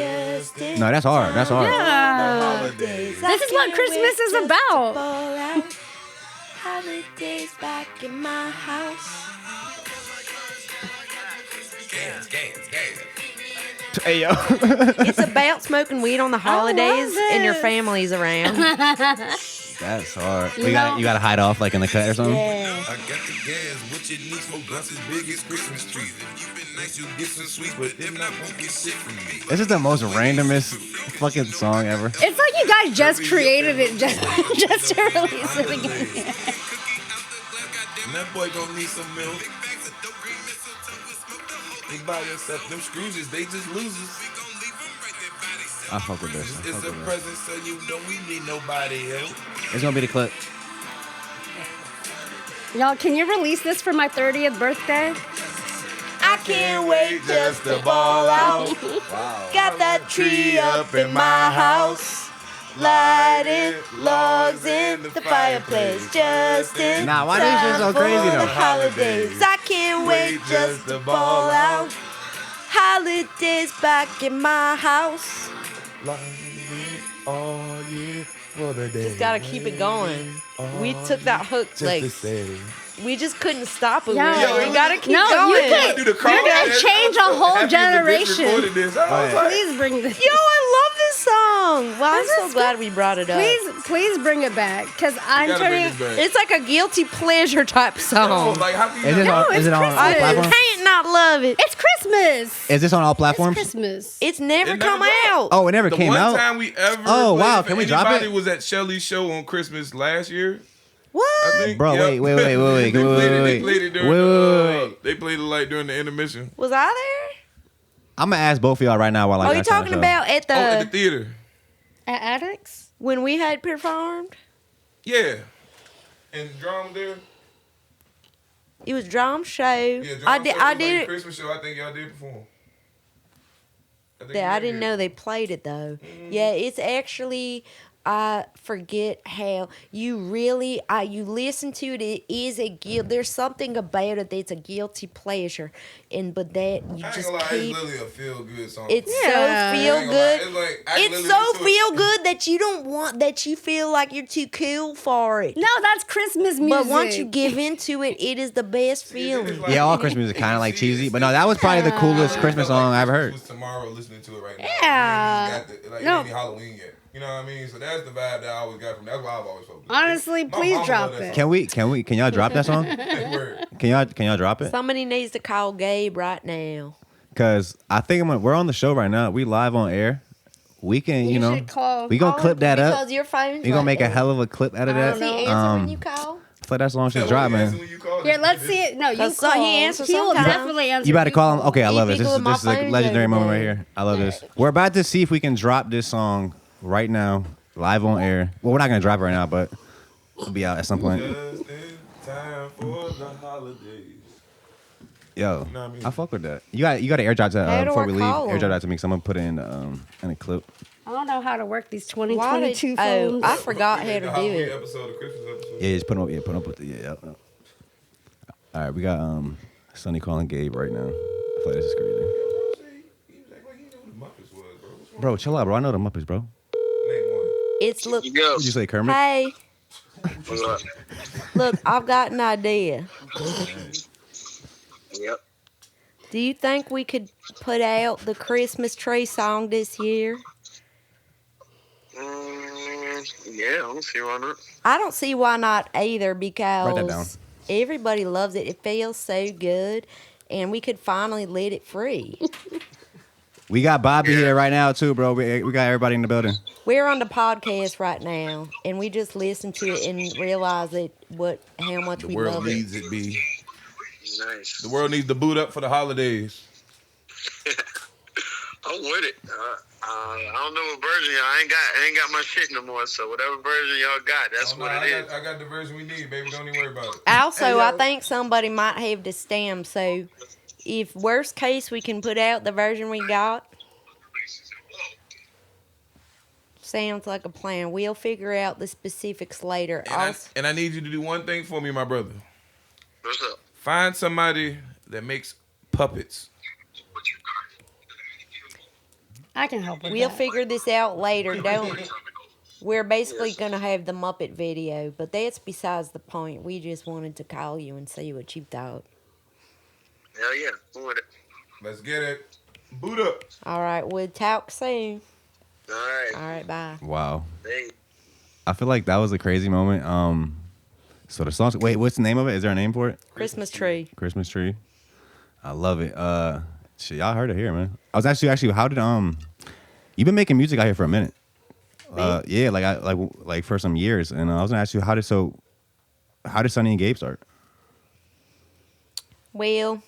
No, that's hard. That's hard. Yeah. This is what Christmas is about. Holidays back in my house. Hey yo. It's about smoking weed on the holidays and your family's around. That's hard. You You gotta hide off like in the cut or something. Yeah. I got the gas, what you need, smoke blunts as big as Christmas trees. If you been nice, you get some sweets, but if not, won't get shit from me. This is the most randomest fucking song ever. It's like you guys just created it just to release it again. And that boy gonna need some milk. They buy yourself them scrooges, they just losers. I fuck with this. It's a present, so you don't need nobody else. It's gonna be the clip. Y'all, can you release this for my 30th birthday? I can't wait just to ball out. Got that tree up in my house. Lighted logs in the fireplace just in Nah, why these shit so crazy for though? the holidays. I can't wait just to ball out. Holidays back in my house. All year for the day. Just gotta keep it going. We took that hook like we just couldn't stop it. Yeah. We gotta keep No, going. you can't. Do the call You're gonna back. change a whole Happy the bitch generation. recorded this. I was like, Please bring this. Yo, I love this song. Well, I'm This so is glad we brought it up. Please bring it back, cause I'm gotta bring turning. this back. It's like a guilty pleasure type Oh, song. like, how can you Is it not- on? Is it on all Christmas. platforms? Can't not love it. It's Christmas. Is this on all It's platforms? Christmas. It's never It never come dropped. out. Oh, it never The came one out. time we ever Oh, played wow, it for can we drop anybody it? was at Shelly's show on Christmas last year. What? I think. Bro, Yep. wait. They played it Wait, during wait. They played it like during the intermission. Was I there? I'm gonna ask both of y'all right now while I. Are you talking about at the, At the theater. At Addicts? when we had performed? Yeah. And Drum there. It was drum show. Yeah, Drum I did. Show I was did like it. Christmas show. I think y'all did perform. I didn't know they played it though. Yeah, it's actually. I forget how you really. You listen to it. It is a guilt. There's something about it that's a guilty pleasure, but that you I ain't just gonna lie, keep. it's literally a feel good song. It's Yeah. so feel good. It's like, I It's literally so listen to it. feel good that you don't want that you feel like you're too cool for it. No, that's Christmas music. But once you give into it, it is the best feeling. Yeah, all Christmas music kind of like cheesy, but no, that was probably the coolest Christmas song I ever heard. Was tomorrow listening to it right now. Yeah. Like, No. it ain't even Halloween yet. You know what I mean? So that's the vibe that I always got from. That's why I've always felt. Honestly, My please mama drop loved that it. Can y'all drop that song? Word. Can y'all drop it? Somebody needs to call Gabe right now. Cause I think we're on the show right now. We live on air. We can, You know, should call. we gonna clip that up. Because your phone's We gonna right make a there. hell of a clip out of I that. don't know. Does he answer when you call? I feel like that song should Yeah, drop, when you ask man. him when you call, Here, let's see it. No, you 'Cause call. he answers He will sometimes. definitely answer. You about to call him? Okay, I He love this. pick This up is my this is a phone legendary every moment day. right here. I love this. We're about to see if we can drop this song right now, live on air. Well, we're not gonna drop it right now, but it'll be out at some point. Just in time for the holidays. Yo, Know what I mean? I fuck with that. You got to airdrop that How do before I we leave. call 'em? Airdrop that to me, because I'm gonna put it in a clip. I don't know how to work these Why did, 2022 oh, phones. I forgot how We to made the do Halloween it. episode, the Christmas episode. Yeah, just put them up with the yeah. All right, we got Sunny calling Gabe right now. I feel like this is crazy. He was acting like he knew who the Muppets was, bro. What's wrong? Bro, chill out, bro. I know the Muppets, bro. Name one. It's look. Yo, What'd you say, Kermit? Hey, what's up? look, I've got an idea. Yep. Do you think we could put out the Christmas tree song this year? Yeah, I don't see why not. I don't see why not either Write that down. because everybody loves it. It feels so good, and we could finally let it free. We got Bobby here right now too, bro. We got everybody in the building. We're on the podcast right now, and we just listened to it and realized that how much The we world love it. needs it, B. Nice. The world needs to boot up for the holidays. I'm with it. I don't know what version y'all. I ain't got my shit no more. So whatever version y'all got, that's what it is. I got the version we need, baby. Don't even worry about it. Also, I think somebody might have the stem, so if worst case we can put out the version we got. Sounds like a plan. We'll figure out the specifics later. And I need you to do one thing for me, my brother. What's up? Find somebody that makes puppets. I can help with We'll that. figure this out later. We're basically going to have the Muppet video, but that's besides the point. We just wanted to call you and see what you thought. Hell yeah, I'm with it. Let's get it. Boot up. All right, we'll talk soon. All right. All right, bye. Wow. Hey. I feel like that was a crazy moment. So the song. Wait, what's the name of it? Is there a name for it? Christmas Tree. Christmas Tree. I love it. Shit, y'all heard it here, man. I was actually. How did you've been making music out here for a minute? Yeah, like for some years, and I was gonna ask you how did Sunny and Gabe start? Well,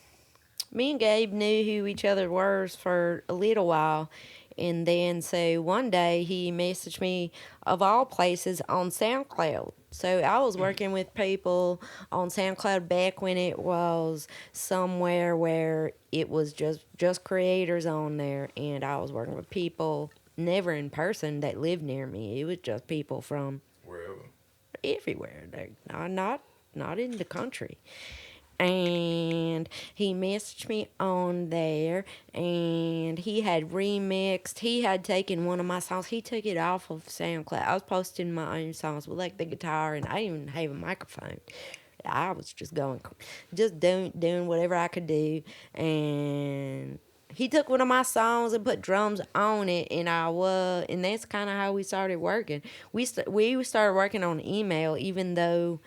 me and Gabe knew who each other were for a little while. And then, so one day he messaged me, of all places, on SoundCloud. So I was working with people on SoundCloud back when it was somewhere where it was just creators on there. And I was working with people never in person that lived near me. It was just people from wherever, everywhere. Not in the country. And he messaged me on there, and he had remixed. He had taken one of my songs. He took it off of SoundCloud. I was posting my own songs with like the guitar, and I didn't even have a microphone. I was just doing whatever I could do. And he took one of my songs and put drums on it, and that's kind of how we started working. We started working on email, even though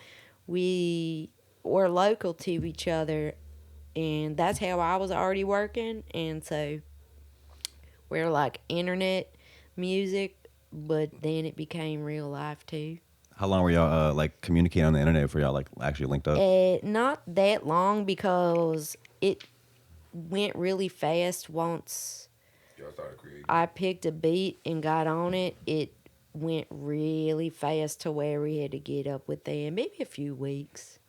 we were local to each other, and that's how I was already working. And so we're like internet music, but then it became real life too. How long were y'all like communicating on the internet before y'all like actually linked up? Not that long, because it went really fast. Once y'all started creating, I picked a beat and got on it, it went really fast to where we had to get up within maybe a few weeks.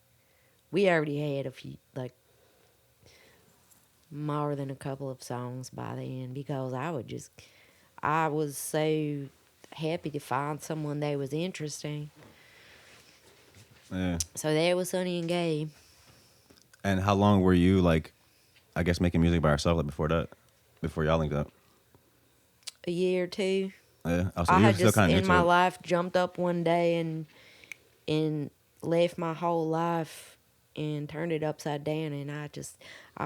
We already had a few, like, more than a couple of songs by then, because I was so happy to find someone that was interesting. Yeah. So there was Sunny and Gabe. And how long were you, like, I guess, making music by yourself, like, before y'all linked up? A year or two. Yeah. Oh, so I you had still just, kind of in my life, jumped up one day and left my whole life and turned it upside down. And I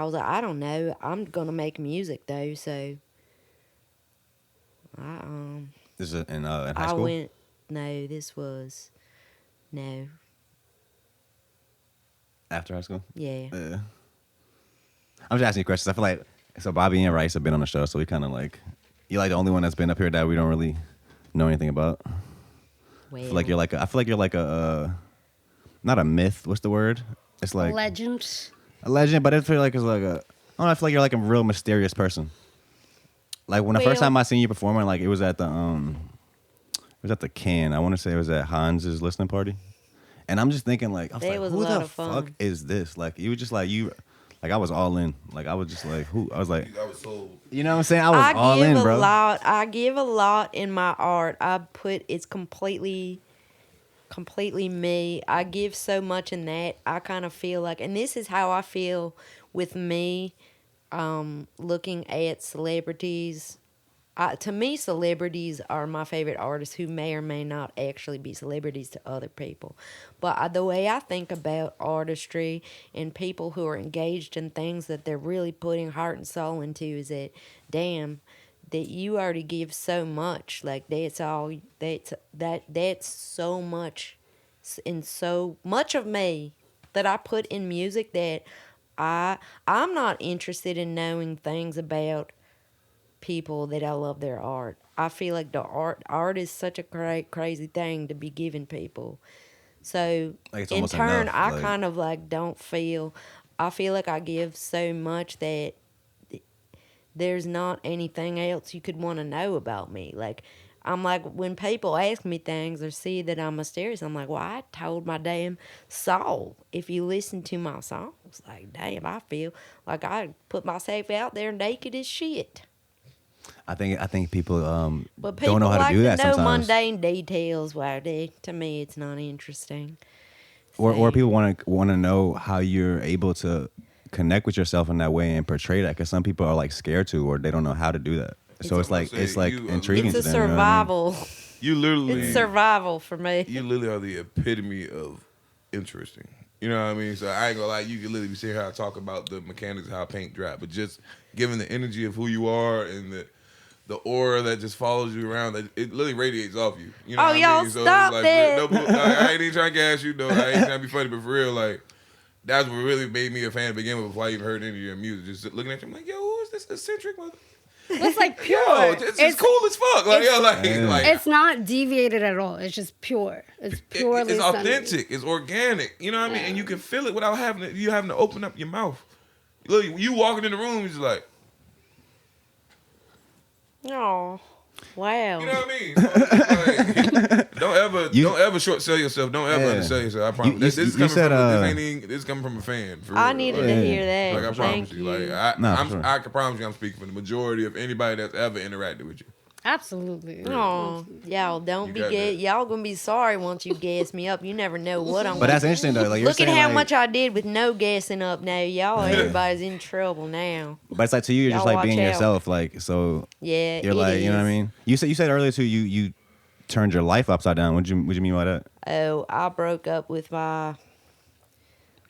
was like, I don't know. I'm going to make music, though. So This is in high school? No. After high school? Yeah. I'm just asking you questions. I feel like, so Bobby and Raeesah have been on the show, so we kind of like, you're like the only one that's been up here that we don't really know anything about. Well, I feel like you're like a not a myth. What's the word? It's like legend. A legend, but I feel like it's like a. I don't know, I feel like you're like a real mysterious person. Like when the first time I seen you performing, like it was at the Can. I want to say it was at Hans's listening party, and I'm just thinking like, I was like, who the fuck is this? Like you were just like you. Like I was all in. Like I was just like, who? I was like, I was so. You know what I'm saying? I was all in, bro. I give a lot in my art. It's completely me. I give so much in that. I kind of feel like, and this is how I feel with me, looking at celebrities. To me, celebrities are my favorite artists who may or may not actually be celebrities to other people. But the way I think about artistry and people who are engaged in things that they're really putting heart and soul into is that, damn, that you already give so much. Like that's so much, and so much of me that I put in music that I'm not interested in knowing things about people that I love their art. I feel like the art is such a great, crazy thing to be giving people. So like in turn, enough, I kind of like I feel like I give so much that there's not anything else you could want to know about me. Like, I'm like, when people ask me things or see that I'm mysterious, I'm like, well, I told my damn soul. If you listen to my songs, like, damn, I feel like I put myself out there naked as shit. I think people, but people don't know how like to do that know sometimes. mundane details. Well, to me, it's not interesting. Or people want to know how you're able to connect with yourself in that way and portray that, because some people are like scared to, or they don't know how to do that. So it's like intriguing. It's to a them, survival. You literally. It's survival for me. You literally are the epitome of interesting. You know what I mean? So I ain't gonna lie, you can literally be sitting here and talk about the mechanics of how paint dry, but just given the energy of who you are and the aura that just follows you around. That it literally radiates off you. You know Oh, what y'all I mean? So stop like, that. no, like, I ain't even trying to gas you. No, I ain't trying to be funny, but for real, like that's what really made me a fan to begin with. Before I even heard any of your music, just looking at you, I'm like, yo, who is this eccentric mother? It's like pure. Yo, it's cool as fuck. Like, like it's not deviated at all. It's just pure. It's purely it's authentic. Sunny. It's organic. You know what I mean? And you can feel it without having to open up your mouth. Look, you walking in the room, it's like, Oh, wow. you know what I mean? So, like, don't ever short sell yourself. Don't ever undersell yourself. I promise. This is coming from a fan. For I real. needed to hear that. Like I promise Thank you. you. Like Sure. I can promise you, I'm speaking for the majority of anybody that's ever interacted with you. Absolutely. Oh, y'all don't You be got gay. that. Y'all gonna be sorry once you gas me up. You never know what I'm. But that's interesting though. Like you're Look at saying, how like, much I did with no gassing up now. Y'all, everybody's in trouble now. But it's like to you, you're just Y'all like being watch out. yourself. Like so, Yeah, you're it like, you know what I is. mean? You said earlier too. You turned your life upside down. What you mean by that? Oh, I broke up with my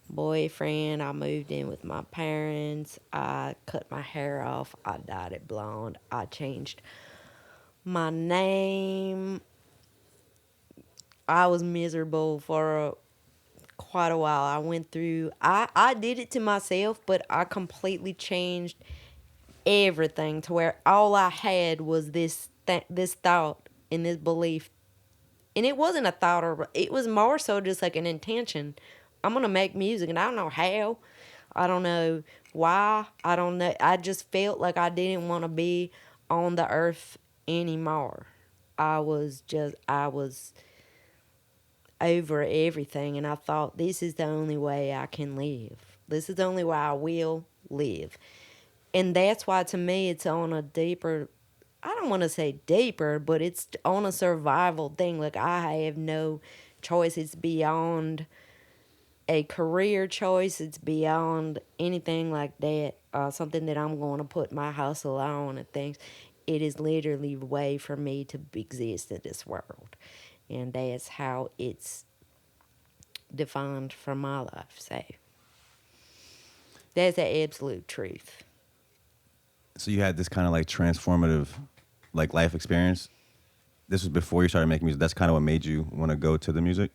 boyfriend. I moved in with my parents. I cut my hair off. I dyed it blonde. I changed my name. I was miserable for quite a while. I went through. I did it to myself, but I completely changed everything to where all I had was this thought and this belief. And it wasn't a thought, or it was more so just like an intention. I'm gonna make music, and I don't know how. I don't know why. I don't know. I just felt like I didn't want to be on the earth anymore. I was over everything, and I thought, this is the only way I can live. This is the only way I will live. And that's why, to me, it's on a deeper, I don't want to say deeper, but it's on a survival thing. Like, I have no choice. It's beyond a career choice. It's beyond anything like that. Something that I'm going to put my hustle on and things. It is literally a way for me to exist in this world. And that's how it's defined for my life. So that's the absolute truth. So you had this kind of like transformative, like life experience. This was before you started making music. That's kind of what made you want to go to the music.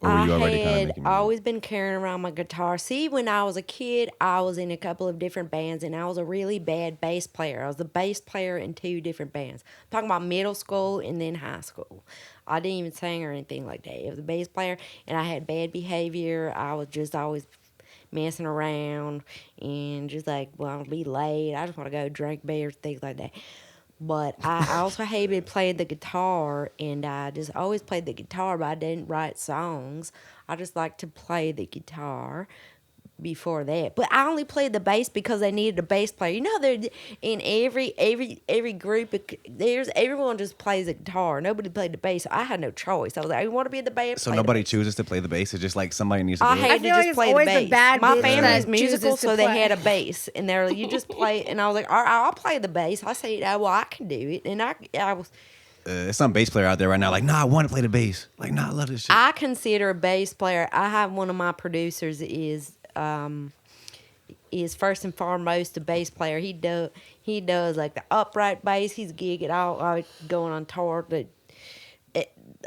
Or were you already kind of making music? I had always been carrying around my guitar. See, when I was a kid, I was in a couple of different bands, and I was a really bad bass player. I was the bass player in 2 different bands. I'm talking about middle school and then high school. I didn't even sing or anything like that. I was a bass player, and I had bad behavior. I was just always messing around and just like, well, I'll be late. I just want to go drink beer, things like that. But I also hated playing the guitar, and I just always played the guitar, but I didn't write songs. I just liked to play the guitar before that. But I only played the bass because they needed a bass player. You know, they're in every group, everyone just plays the guitar. Nobody played the bass. So I had no choice. I was like, I want to be in the band. So nobody chooses to play the bass. It's just like somebody needs to do I it. hated to feel like just it's play the always the bass. bad My bitch family's that musical, chooses to so they play. had a bass, and they're like, you just play. And I was like, all right, I'll play the bass. I said, well, I can do it, and I was. There's some bass player out there right now like, nah, I want to play the bass. Like, nah, I love this shit. I consider a bass player. I have one of my producers is first and foremost a bass player. He does like the upright bass. He's gigging out going on tour to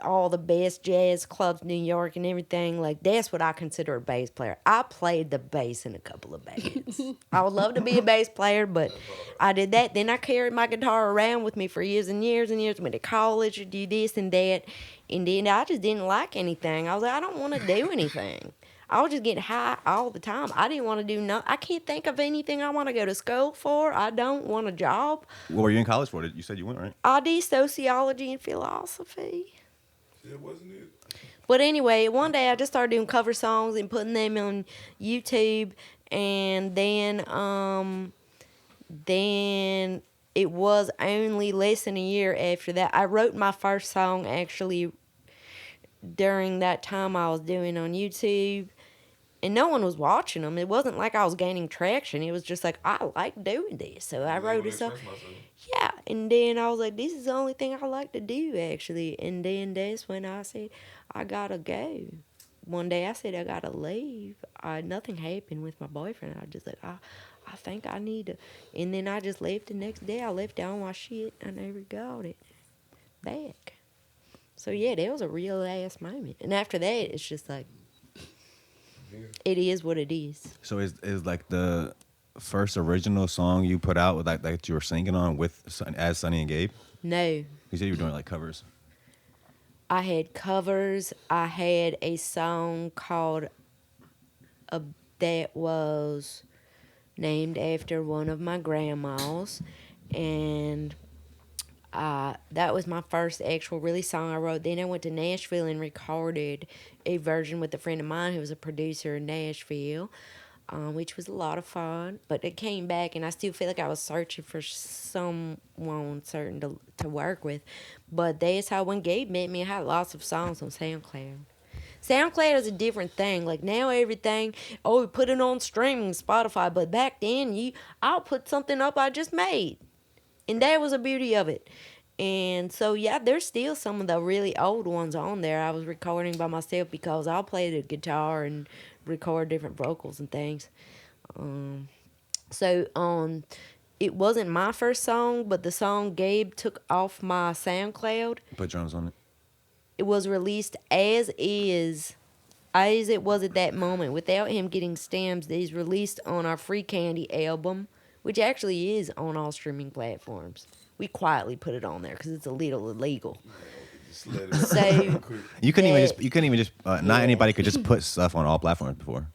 all the best jazz clubs in New York and everything. Like, that's what I consider a bass player. I played the bass in a couple of bands. I would love to be a bass player, but I did that. Then I carried my guitar around with me for years and years and years. Went to college to do this and that, and then I just didn't like anything. I was like, I don't want to do anything. I was just getting high all the time. I didn't want to do nothing. I can't think of anything I want to go to school for. I don't want a job. What were you in college for? You said you went, right? I did sociology and philosophy. Yeah, wasn't it? But anyway, one day I just started doing cover songs and putting them on YouTube, and then it was only less than a year after that. I wrote my first song actually during that time I was doing on YouTube, and no one was watching them. It wasn't like I was gaining traction. It was just like, I like doing this, so I wrote a song. Yeah, and then I was like, this is the only thing I like to do, actually. And then that's when I said, I gotta go. one day I said I gotta leave. Nothing happened with my boyfriend. I just like, I think I need to. And then I just left the next day. I left all my shit. I never got it back. So yeah, that was a real ass moment. And after that, it's just like, it is what it is. So is like the first original song you put out with like that you were singing on with as Sunny and Gabe? No. You said you were doing like covers. I had covers. I had a song called that was named after one of my grandmas, and that was my first actual really song I wrote. Then I went to Nashville and recorded a version with a friend of mine who was a producer in Nashville, which was a lot of fun. But it came back, and I still feel like I was searching for someone certain to work with. But that's how when Gabe met me, I had lots of songs on SoundCloud. SoundCloud is a different thing. Like now everything, we put it on streaming, Spotify. But back then, I'll put something up I just made. And that was the beauty of it. And so, yeah, there's still some of the really old ones on there. I was recording by myself because I'll play the guitar and record different vocals and things. It wasn't my first song, but the song Gabe took off my SoundCloud. Put drums on it. It was released as it was at that moment, without him getting stems. He's released on our Free Candy album, which actually is on all streaming platforms. We quietly put it on there because it's a little illegal. So you couldn't even just not anybody could just put stuff on all platforms before.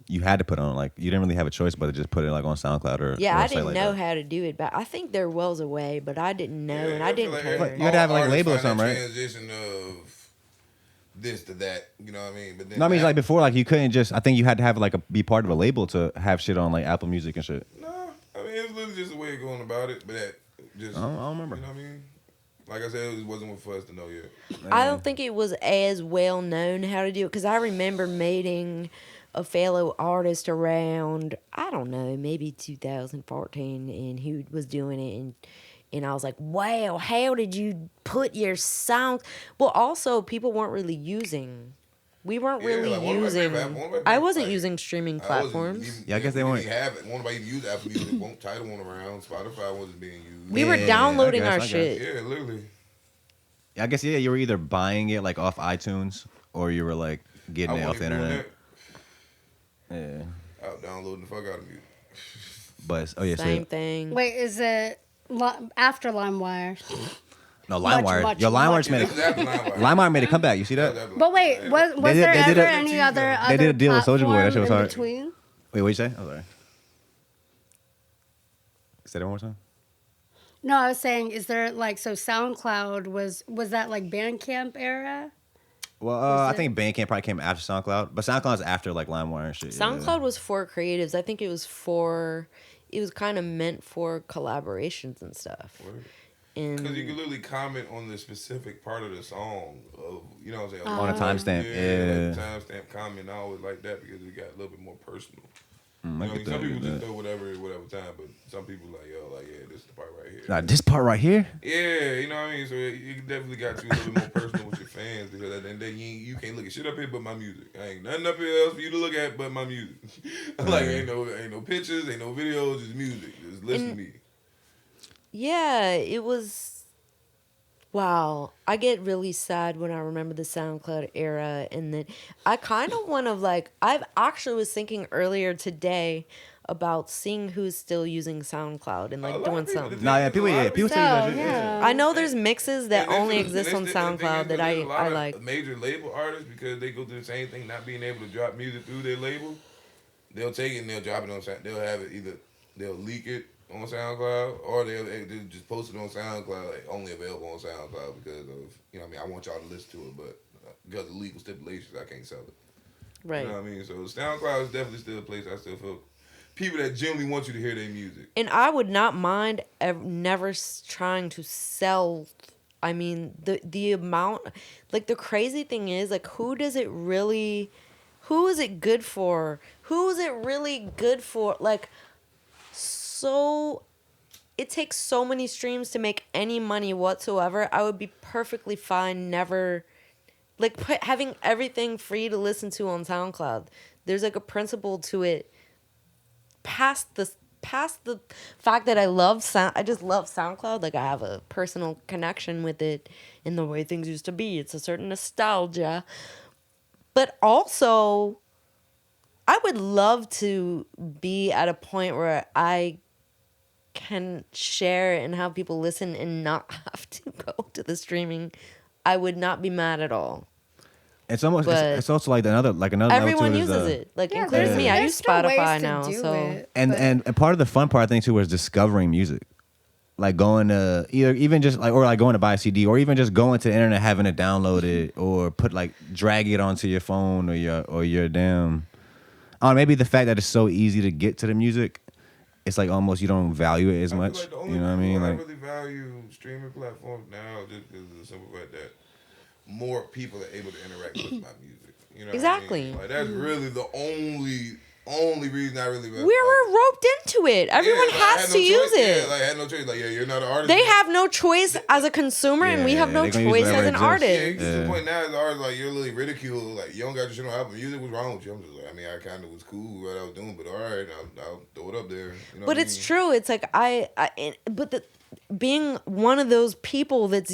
You had to put on like you didn't really have a choice but to just put it like on SoundCloud or I didn't like know that. how to do it, but I think there was a way, but I didn't know and I didn't care. You had to have like a label or something, right? Transition of this to that, you know what I mean? But then no, I mean like before, like you couldn't just. I think you had to have like be part of a label to have shit on like Apple Music and shit. No, I mean it was literally just a way of going about it, but that just I don't remember. You know what I mean? Like I said, it wasn't for us to know yet. I don't think it was as well known how to do it because I remember meeting a fellow artist around, I don't know, maybe 2014, and he was doing it, and I was like, wow, how did you put your songs? Well, also, people weren't really using. We weren't really using. I wasn't using streaming platforms. I guess they weren't. Nobody even use Apple Music. Tidal went around. Spotify wasn't being used. We were downloading our shit. Yeah, literally. I guess you were either buying it like off iTunes or you were like getting it off the internet. Yeah. Out downloading the fuck out of music. But same thing. Wait, is it after LimeWire? No, LimeWire. Yo, LimeWire made a comeback. You see that? But wait, was there ever any other? They did a deal with Soulja Boy. That shit was hard. Between? Wait, what you say? Oh, sorry. Say that one more time. No, I was saying, is there like SoundCloud was that like Bandcamp era? Well, I think Bandcamp probably came after SoundCloud, but SoundCloud's after like LimeWire and shit. SoundCloud was for creatives. I think it was kind of meant for collaborations and stuff. Because you can literally comment on the specific part of the song, you know what I'm saying? On a timestamp. Yeah. Like timestamp comment, I always like that because it got a little bit more personal. You know, some people just throw whatever time, but some people this is the part right here. Nah, this part right here? Yeah, you know what I mean? So it definitely got you a little bit more personal with your fans because at the end of the day, you can't look at shit up here but my music. Ain't nothing up here else for you to look at but my music. Like ain't no pictures, ain't no videos, just music. Just listen to me. Yeah, it was. Wow, I get really sad when I remember the SoundCloud era, and then I kind of want to I actually was thinking earlier today about seeing who's still using SoundCloud and doing something. People still use that shit. Yeah. I know there's mixes that only exist on SoundCloud that I like. Major label artists, because they go through the same thing, not being able to drop music through their label, they'll take it and they'll drop it on SoundCloud. They'll have it either they'll leak it on SoundCloud, or they'll just post it on SoundCloud, like only available on SoundCloud because of, I want y'all to listen to it, but because of legal stipulations, I can't sell it. Right. You know what I mean? So SoundCloud is definitely still a place I still feel people that genuinely want you to hear their music. And I would not mind never trying to sell. I mean, the amount, the crazy thing is, who is it good for? Who is it really good for? So it takes so many streams to make any money whatsoever. I would be perfectly fine never like having everything free to listen to on SoundCloud. There's like a principle to it. Past the fact that I just love SoundCloud. Like I have a personal connection with it in the way things used to be. It's a certain nostalgia, but also I would love to be at a point where I can share and have people listen and not have to go to the streaming. I would not be mad at all. It's almost. It's also like another everyone level to uses it. Like including me. I use Spotify now. So and part of the fun part I think too was discovering music, like going to even just like going to buy a CD or even just going to the internet having it downloaded or drag it onto your phone or your damn. Maybe the fact that it's so easy to get to the music, it's like almost you don't value it as much. Like You know what I mean? I Like really value streaming platforms now just because of the simple fact that more people are able to interact with my music. You know exactly. What I mean? Like that's really the only reason I really. We were roped into it. Everyone has to use it. Yeah, I had no choice. Like, you're not an artist. They have no choice as a consumer, and we have no choice as an artist. To the point now, as an artist, like you're literally ridiculed. Like you don't got your shit on album. Music was wrong with you. I'm just like, I kind of was cool what I was doing, but all right, I'll throw it up there. You know but it's true. It's like being one of those people that's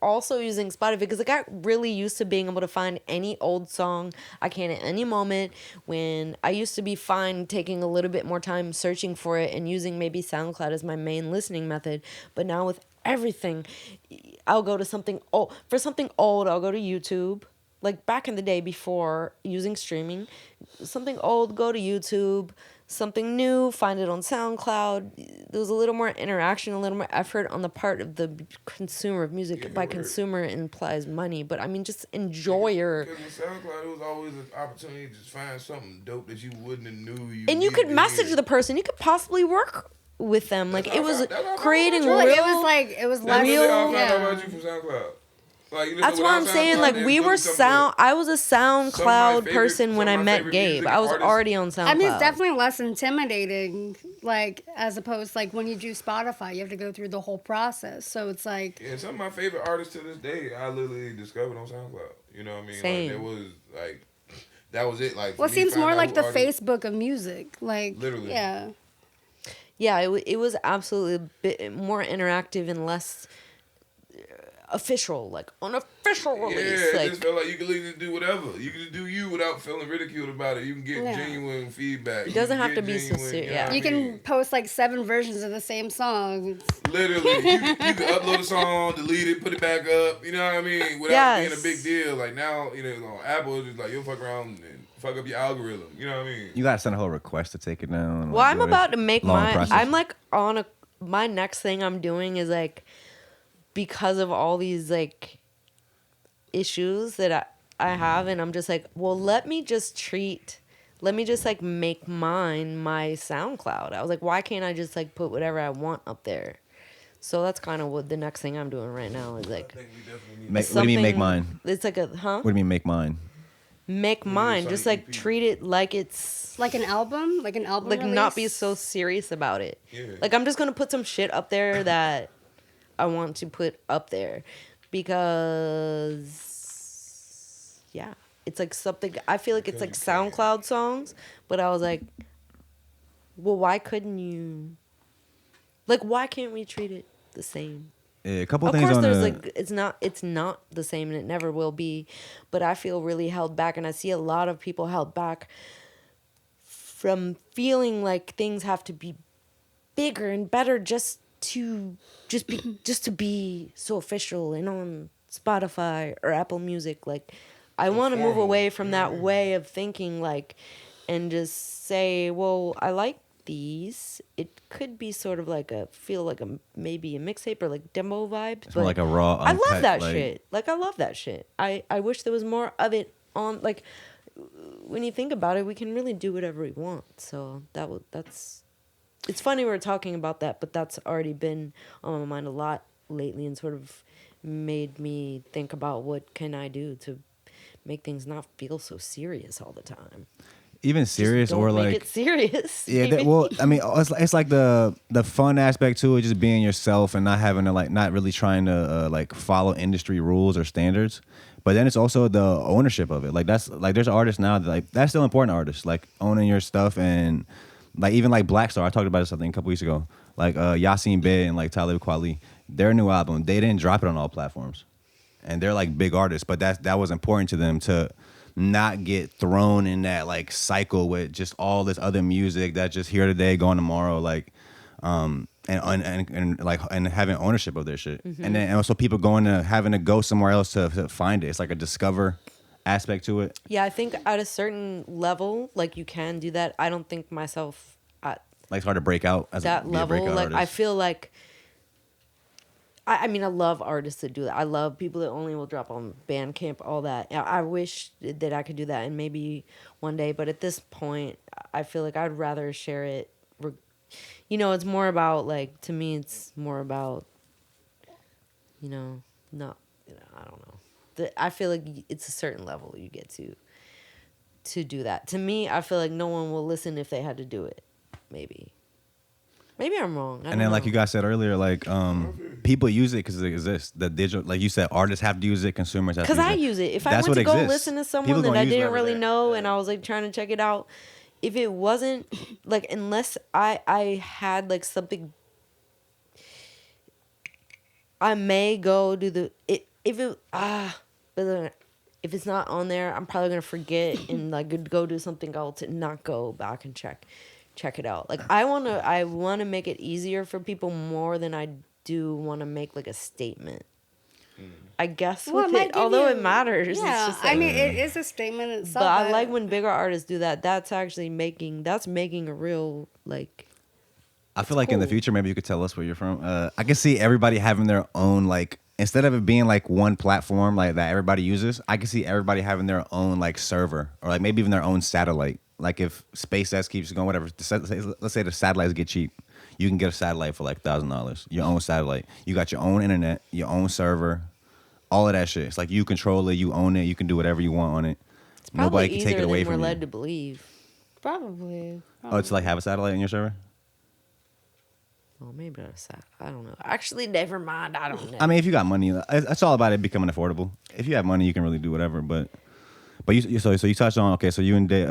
also using Spotify, because I got really used to being able to find any old song I can at any moment, when I used to be fine taking a little bit more time searching for it and using maybe SoundCloud as my main listening method. But now with everything, I'll go to something old. For something old, I'll go to YouTube. Like back in the day before using streaming, something old, go to YouTube. Something new, find it on SoundCloud. There was a little more interaction, a little more effort on the part of the consumer of music. By consumer, it implies money, but I mean just enjoyer. Because with SoundCloud, it was always an opportunity to just find something dope that you wouldn't have knew. And you could message the person. You could possibly work with them. Like it was creating real. It was less real. Yeah. About you from SoundCloud. That's what I'm saying. Like I was a SoundCloud person when I met Gabe. I was already on SoundCloud. I mean, it's definitely less intimidating, like as opposed to like when you do Spotify, you have to go through the whole process. So it's like some of my favorite artists to this day, I literally discovered on SoundCloud. You know what I mean? Same. Like it was like that was it. Like it seems more like the Facebook of music. Like literally, yeah. Yeah, it was absolutely a bit more interactive and less official, like unofficial release. Yeah, like, it just felt like you could just do whatever. You can just do you without feeling ridiculed about it. You can get genuine feedback. It doesn't have to be so serious. Yeah. You can post like 7 versions of the same song. Literally, you can upload a song, delete it, put it back up. You know what I mean? Without being a big deal. Like now, on Apple, it's just like you'll fuck around and fuck up your algorithm. You know what I mean? you gotta send a whole request to take it down. Well, I'm about to make I'm like my next thing I'm doing is like, because of all these like issues that I have, and I'm just like, well, let me just like make mine my SoundCloud. I was like, why can't I just like put whatever I want up there? So that's kind of what the next thing I'm doing right now is like. What do you mean make mine? It's like What do you mean make mine? Make mine, just like treat it like it's like an album, like release. Not be so serious about it. Yeah. Like I'm just gonna put some shit up there that I want to put up there because it's like something. I feel like it's like SoundCloud songs, but I was like, well, why couldn't you? Like, why can't we treat it the same? Yeah, a couple of things course, on there's like it's not the same, and it never will be. But I feel really held back, and I see a lot of people held back from feeling like things have to be bigger and better just to be so official and on Spotify or Apple Music. Like, I want to move away from that way of thinking, like, and just say, well, I like these. It could be sort of like maybe a mixtape or like demo vibe. It's more like a raw. I love that shit. Like, I love that shit. I wish there was more of it on. Like, when you think about it, we can really do whatever we want. So that's. It's funny we're talking about that, but that's already been on my mind a lot lately and sort of made me think about what can I do to make things not feel so serious all the time. even serious Just or don't like make it serious. yeah. Well, I mean, it's like the fun aspect to it, just being yourself and not having to like not really trying to like follow industry rules or standards. But then it's also the ownership of it. Like that's like there's artists now that like that's still important artists like owning your stuff and like even like Black Star. I talked about this I think a couple weeks ago. Like Yasin Bey and like Talib Kweli, their new album they didn't drop it on all platforms, and they're like big artists. But that was important to them to not get thrown in that like cycle with just all this other music that's just here today, gone tomorrow. Like and like and having ownership of their shit, and then and also people going to having to go somewhere else to find it. It's like a discover aspect to it. Yeah, I think at a certain level, like you can do that. I don't think myself at Like it's hard to break out as that a level. breakout Like artist. I feel like. I mean, I love artists that do that. I love people that only will drop on Bandcamp, all that. I wish that I could do that, and maybe one day. But at this point, I feel like I'd rather share it. You know, it's more about like to me. It's more about, I don't know. I feel like it's a certain level you get to do that. To me, I feel like no one will listen if they had to do it. Maybe I'm wrong. And then, like you guys said earlier, like people use it because it exists. The digital, like you said, artists have to use it, consumers have to use it. Because I use it. If That's I went to what go exists. listen to someone People that gonna I use didn't whatever really they- know and I was like trying to check it out, if it wasn't like unless I had like something, I may go do the but if it's not on there, I'm probably gonna forget and like go do something else and not go back and check it out. Like I wanna make it easier for people more than I do wanna make like a statement. I guess Well, with might it, give although you- it matters. It's Yeah, just I like, mean, it is a statement itself. but I like when bigger artists do that. That's actually making a real like. I feel like in the cool. future, maybe you could tell us where you're from. I can see everybody having their own like instead of it being like one platform like that everybody uses. I can see everybody having their own like server or like maybe even their own satellite. Like if SpaceX keeps going, whatever. Let's say the satellites get cheap, you can get a satellite for like $1,000. Your own satellite. You got your own internet, your own server, all of that shit. It's like you control it, you own it, you can do whatever you want on it. It's probably Nobody can take it away than we're from led you. to believe. Probably. Oh, it's like have a satellite in your server. Well, maybe not a sat. I don't know. Actually, never mind. I don't know. I mean, if you got money, it's all about it becoming affordable. If you have money, you can really do whatever. But you so you touched on so you and Gabe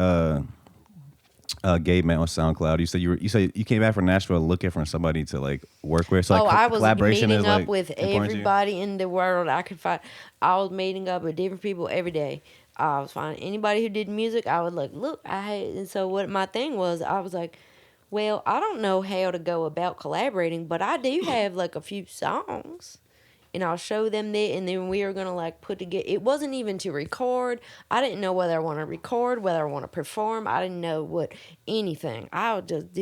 met on SoundCloud. You said you came back from Nashville looking for somebody to like work with. So like I was collaboration meeting is up like with important to you? everybody in the world I could find. I was meeting up with different people every day. I was finding anybody who did music. I would like look. And so what my thing was, I was like, well, I don't know how to go about collaborating, but I do have like a few songs. And I'll show them that, and then we are gonna like put together. It wasn't even to record. I didn't know whether I want to record, whether I want to perform. I didn't know anything. I just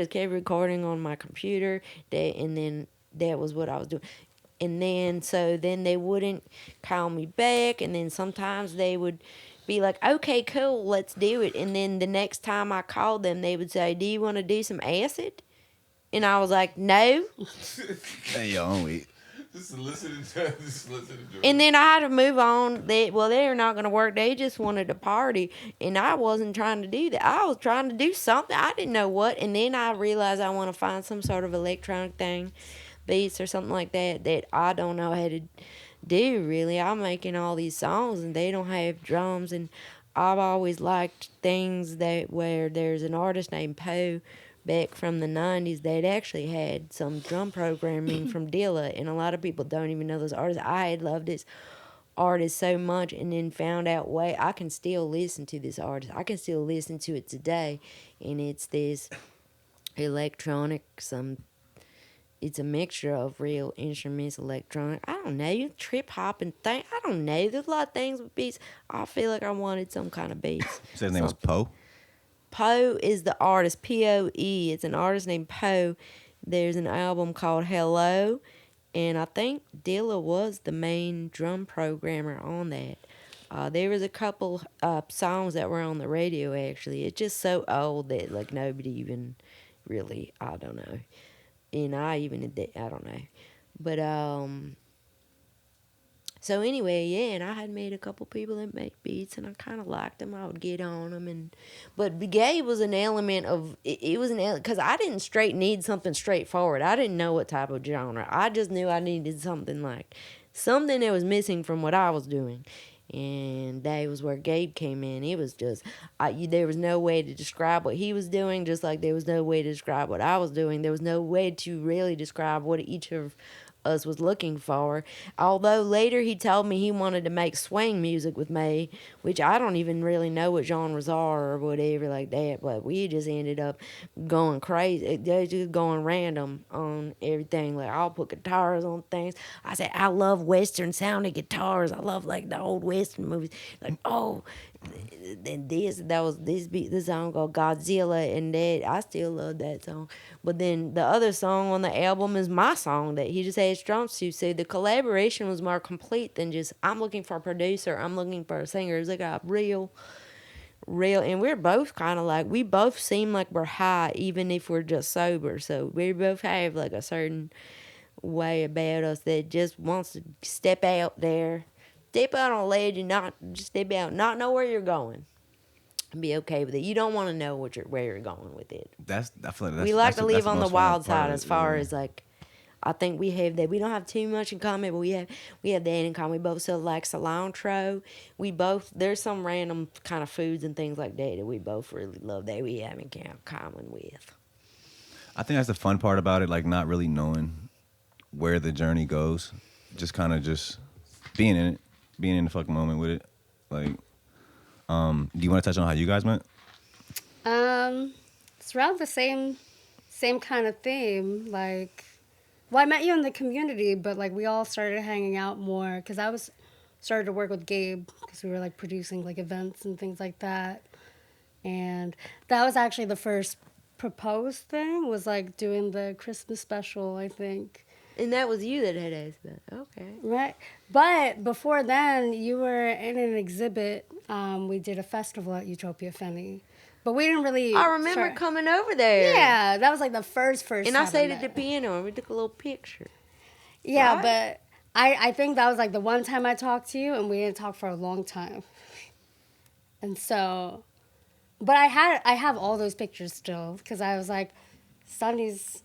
kept recording on my computer. And then that was what I was doing. And then they wouldn't call me back, and then sometimes they would be like, "Okay, cool, let's do it." And then the next time I called them, they would say, "Do you want to do some acid?" And I was like, "No." Hey, yo, wait. Just listening to And then I had to move on. They're not going to work. They just wanted to party. And I wasn't trying to do that. I was trying to do something. I didn't know what. And then I realized I want to find some sort of electronic thing, beats or something like that I don't know how to do, really. I'm making all these songs, and they don't have drums. And I've always liked things where there's an artist named Poe back from the 90s that actually had some drum programming from Dilla, and a lot of people don't even know those artists. I had loved this artist so much, and then found out, wait, I can still listen to this artist. I can still listen to it today, and it's this electronic, it's a mixture of real instruments, electronic, I don't know, trip-hop and thing. I don't know. There's a lot of things with beats. I feel like I wanted some kind of beats. You said his name was Poe? Poe is the artist, P-O-E. It's an artist named Poe. There's an album called Hello, and I think Dilla was the main drum programmer on that. There was a couple songs that were on the radio, actually. It's just so old that like nobody even really, I don't know. And I don't know. But So anyway, yeah, and I had made a couple people that make beats, and I kind of liked them. I would get on them, but Gabe was an element of it was an element because I didn't need something straightforward. I didn't know what type of genre. I just knew I needed something that was missing from what I was doing, and that was where Gabe came in. It was just there was no way to describe what he was doing, just like there was no way to describe what I was doing. There was no way to really describe what each of us was looking for. Although later he told me he wanted to make swing music with me, which I don't even really know what genres are or whatever like that, but we just ended up going crazy. They just going random on everything. Like, I'll put guitars on things. I said, I love Western sounding guitars. I love like the old Western movies. Like, oh, then this song called Godzilla, and that I still love that song. But then the other song on the album is my song that he just had drums to. So the collaboration was more complete than just I'm looking for a producer, I'm looking for a singer. It was like a real, and we're both kind of like, we both seem like we're high even if we're just sober. So we both have like a certain way about us that just wants to step out there. Step out on a ledge and not know where you're going, and be okay with it. You don't want to know where you're going with it. We like to live on the wild side as far as like, I think we have that. We don't have too much in common, but we have that in common. We both still like cilantro. There's some random kind of foods and things like that we both really love that we have in common with. I think that's the fun part about it, like not really knowing where the journey goes, just kind of just being in it. Being in the fucking moment with it. Like, do you want to touch on how you guys met? It's around the same kind of theme. Like, well, I met you in the community, but like we all started hanging out more because I started to work with Gabe because we were like producing like events and things like that. And that was actually the first proposed thing, was like doing the Christmas special, I think. And that was you that had asked that. Okay. Right. But before then, you were in an exhibit. We did a festival at Utopia Fenny. But we didn't really... I remember coming over there. Yeah, that was like the first And I sat at the piano and we took a little picture. Yeah, right? But I think that was like the one time I talked to you, and we didn't talk for a long time. And so... But I have all those pictures still, because I was like, Sunny's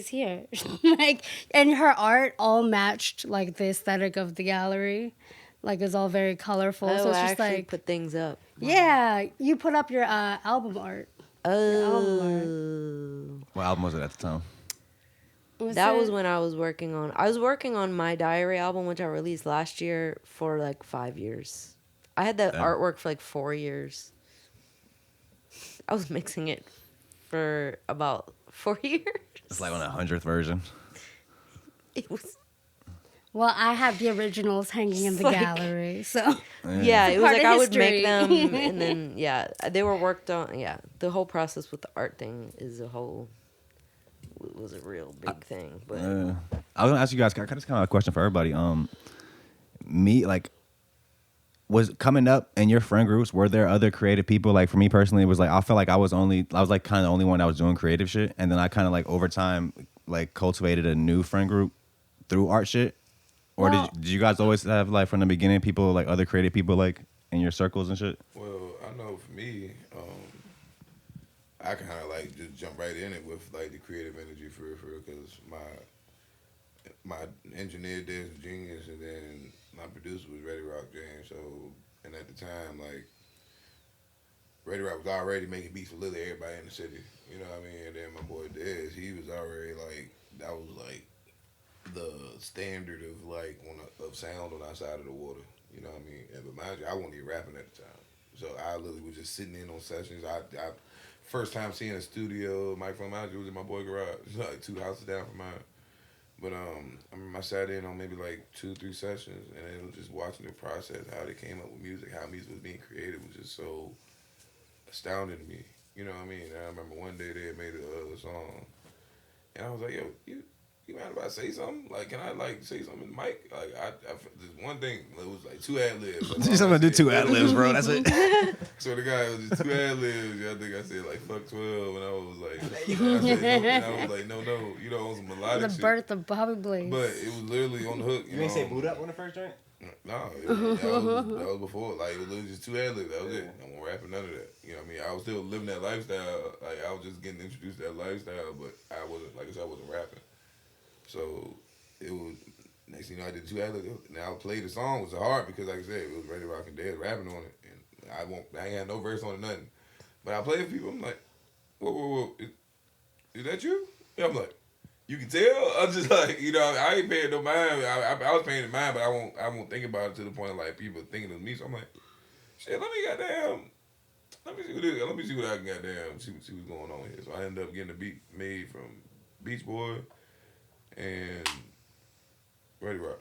here. Like, and her art all matched like the aesthetic of the gallery. Like, it's all very colorful. Oh, so it's I just actually like put things up. Yeah, you put up your album art. Oh. What album was it at the time? That was when I was working on my diary album, which I released last year, for like 5 years. I had that artwork for like 4 years. I was mixing it for about 4 years. It's like on a 100th version. It was. Well, I have the originals hanging in the gallery, so. Yeah, it was like I would make them, and then, they were worked on. Yeah, the whole process with the art thing was a real big thing. But I was gonna ask you guys, kind of a question for everybody. Was coming up in your friend groups, were there other creative people? Like, for me personally, it was like I felt like I was like kind of the only one that was doing creative shit, and then I kind of like over time like cultivated a new friend group through art shit. Or did you guys always have like from the beginning people, like other creative people like in your circles and shit? Well, I know for me, I kind of like just jump right in it with like the creative energy for real, because my engineer there is a genius, and then my producer was Ready Rock James. So, and at the time, like, Ready Rock was already making beats for literally everybody in the city. You know what I mean? And then my boy Dez, he was already like, that was like the standard of like of sound on our side of the water. You know what I mean? And but mind you, I wasn't even rapping at the time. So I literally was just sitting in on sessions. I first time seeing a studio microphone manager was in my boy garage. It was like 2 houses down from mine. But I remember I sat in on maybe like 2-3 sessions, and it was just watching the process, how they came up with music, how music was being created was just so astounding to me. You know what I mean? And I remember one day they had made a song, and I was like, yo, you mind if I say something? Like, can I like say something in the mic? Like, I this one thing, it was like 2 ad-libs. I'm gonna do 2 ad-libs, bro. That's it. So the guy, it was just 2 ad-libs. I think I said like fuck 12, and I was like, no, you know, on some melodic shit. The birth of Bobby Blaze. But it was literally on the hook. You ain't say boot up on the first joint? No, that was before. Like, it was just 2 ad-libs. That was it. I wasn't rapping none of that. You know what I mean? I was still living that lifestyle. Like, I was just getting introduced to that lifestyle, but I wasn't, like I said, I wasn't rapping. So, it was, next thing you know, I did 2 ad-libs. Now, I played the song. It was hard because, like I said, it was Ready Rock and Dead rapping on it. And I ain't had no verse on it, nothing. But I played for people. I'm like, whoa. Is that you? Yeah, I'm like, you can tell. I'm just like, you know, I ain't paying no mind. I was paying the mind, but I won't think about it to the point of like people thinking of me. So I'm like, shit, let me see what I can see what's going on here. So I ended up getting a beat made from Beach Boy and Ready Rock.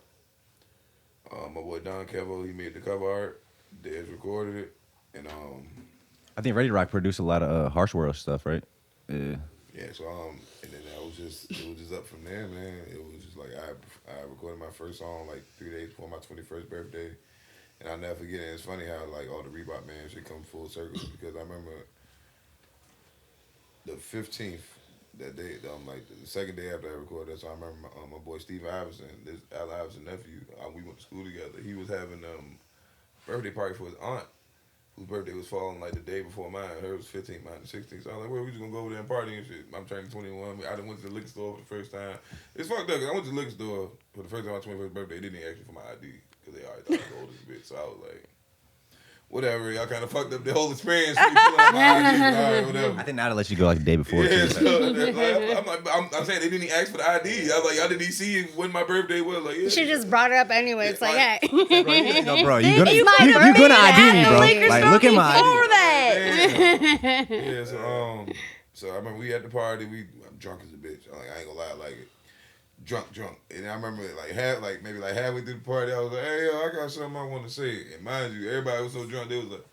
My boy Don Kevo, he made the cover art. Dez recorded it, and I think Ready Rock produced a lot of Harsh World stuff, right? Yeah. Yeah, so and then it was just up from there, man. It was just like I recorded my first song like 3 days before my 21st birthday, and I'll never forget it. It's funny how like all the Reebok man should come full circle because I remember the 15th that day, like the second day after I recorded that. So I remember my boy Steve Iverson, this Al Iverson nephew. We went to school together. He was having birthday party for his aunt, whose birthday was falling like the day before mine. Hers was 15th, mine was 16th. So I was like, well, we just gonna go over there and party and shit. I'm turning 21. I done went to the liquor store for the first time. It's fucked up because I went to the liquor store for the first time on my 21st birthday. They didn't ask me for my ID because they already thought I was old as a bitch. So I was like, whatever. Y'all kind of fucked up the whole experience. My ID, whatever. I think now to let you go like the day before. Yeah, too. So I'm saying they didn't even ask for the ID. I was like, y'all didn't even see when my birthday was. Like, yeah. You should just brought it up anyway. It's like, hey. No, bro, you're gonna ID me, bro. Like, look at my ID. Yeah, so I remember we at the party. I'm drunk as a bitch. I ain't gonna lie, like it. Drunk. And I remember maybe halfway through the party, I was like, hey, yo, I got something I want to say. And mind you, everybody was so drunk, they was like,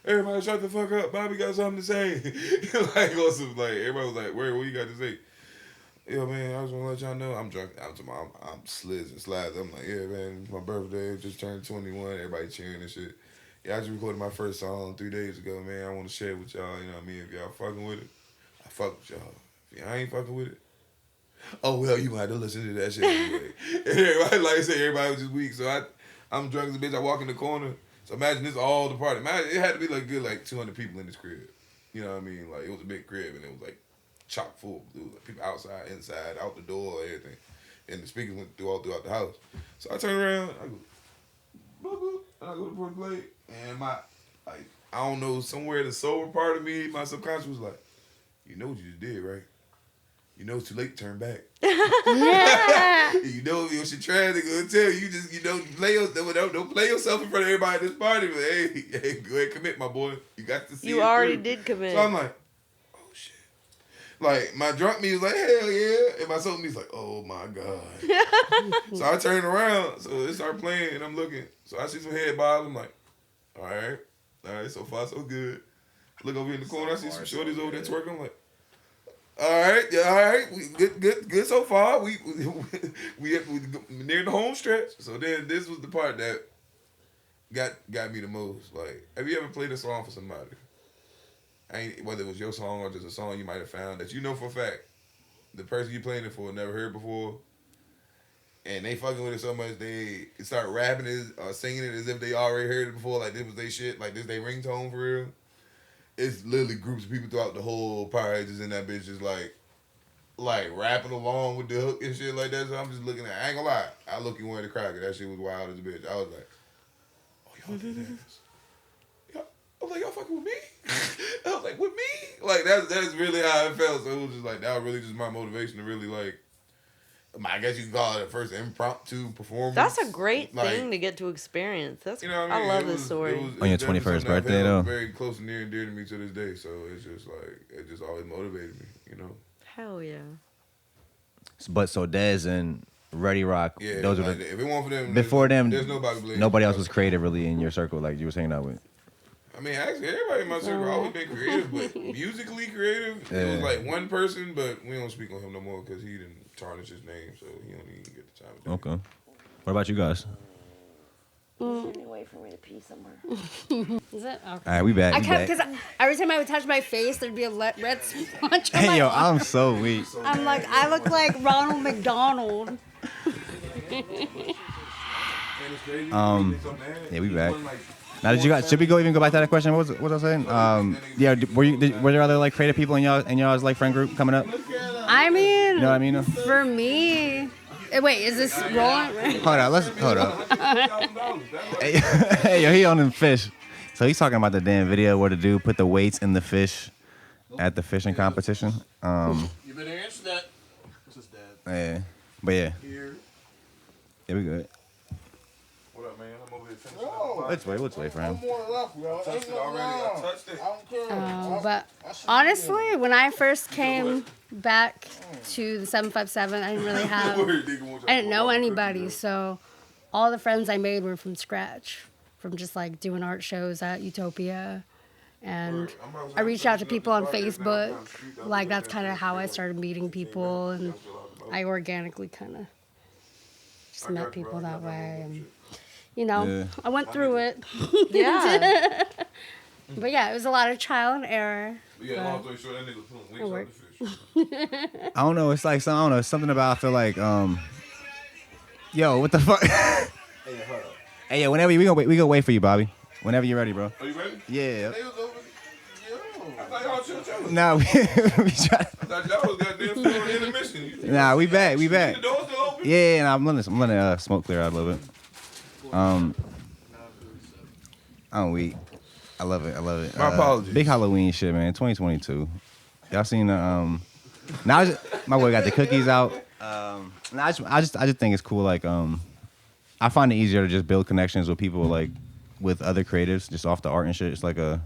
everybody shut the fuck up. Bobby got something to say. Everybody was like, what you got to say? Yo, man, I just want to let y'all know I'm drunk. I'm slids and slides. I'm like, yeah, man, it's my birthday. Just turned 21. Everybody cheering and shit. Yeah, I just recorded my first song 3 days ago, man. I want to share it with y'all. You know what I mean? If y'all fucking with it, I fuck with y'all. If y'all ain't fucking with it, oh, well, you might have to listen to that shit anyway. And everybody, like I said, everybody was just weak. So I'm drunk as a bitch. I walk in the corner. So imagine this all the party. Man, it had to be like good 200 people in this crib. You know what I mean? Like, it was a big crib, and it was like chock full. It was like people outside, inside, out the door, everything. And the speakers went throughout the house. So I turn around, I go, boo, and I go to the plate, and I don't know, somewhere the sober part of me, my subconscious was like, you know what you just did, right? You know it's too late to turn back. Yeah. You know if you're trash, they're gonna tell you just don't play yourself in front of everybody at this party. But hey, go ahead, commit, my boy. You got to see. You already did commit. So I'm like, oh shit. Like my drunk me was like, hell yeah, and my sober me was like, oh my god. So I turned around, so it started playing, and I'm looking. So I see some head bobs. I'm like, all right, so far so good. Look over in the corner, I see some shorties over there twerking. I'm like, all right. We good so far. We near the home stretch. So then this was the part that got me the most. Like, have you ever played a song for somebody? Whether it was your song or just a song you might have found that you know for a fact the person you playing it for never heard before, and they fucking with it so much they start rapping it or singing it as if they already heard it before, like this was they shit, like this they ringtone for real. It's literally groups of people throughout the whole party just in that bitch just like rapping along with the hook and shit like that. So I'm just looking at, I ain't gonna lie, I look you in the crowd, that shit was wild as a bitch. I was like, oh, y'all did this. I was like, y'all fucking with me? I was like, with me? Like, that's really how it felt. So it was just like, that was really just my motivation to really like, I guess you can call it a first impromptu performance. That's a great thing to get to experience. That's, you know what I mean? I love this story. On your 21st birthday, though? Very close and near and dear to me to this day. So it's just like, it just always motivated me, you know? Hell yeah. But so Dez and Ready Rock, yeah, those like, are the, if it weren't for them, before them, there's nobody Blaze. Nobody else was creative really in your circle like you was hanging out with. I mean, actually, everybody in my circle always been creative, but musically creative, it was like one person, but we don't speak on him no more because he didn't tarnish his name, so he don't even get the time of day. Okay. What about you guys? Any way for me to pee somewhere. Is it? Okay. All right, we back. Because every time I would touch my face, there'd be a red splotch on Hey, my yo, arm. I'm so weak. I'm like, I look like Ronald McDonald. Yeah, we back. Now, should we even go back to that question? What was I saying? Yeah, were there other like creative people in y'all's like friend group coming up? I mean, you know what I mean? For me, wait, is this rolling? Hold up. Hey, yo, he on them fish. So he's talking about the damn video where the dude put the weights in the fish at the fishing competition. You better answer that. This is Dad. Yeah, but yeah. Yeah, we good. What up, man? I'm over here finishing Let's wait for him. touched it already. I touched it. But honestly, when I first came back to the 757, I didn't know anybody. So all the friends I made were from scratch, from just like doing art shows at Utopia. And I reached out to people on Facebook. Like, that's kind of how I started meeting people. And I organically kind of just met people that way. And, you know, I went through it. Yeah. But yeah, it was a lot of trial and error. Yeah, long story short, that nigga was pulling It weights worked. out the fish. I don't know. It's like I don't know. Something about I feel like yo, what the fuck? Hey, yo, whenever we gonna wait for you, Bobby. Whenever you're ready, bro. Are you ready? Yeah. They was over. I thought y'all chill. Nah, we try. I thought y'all was goddamn still on intermission. Nah, we back. The door's still open? Yeah, and I'm letting smoke clear out a little bit. I'm weak. I love it. My apologies. Big Halloween shit, man. 2022. Y'all seen the now my boy got the cookies out. I just think it's cool. Like I find it easier to just build connections with people like with other creatives just off the art and shit. It's like a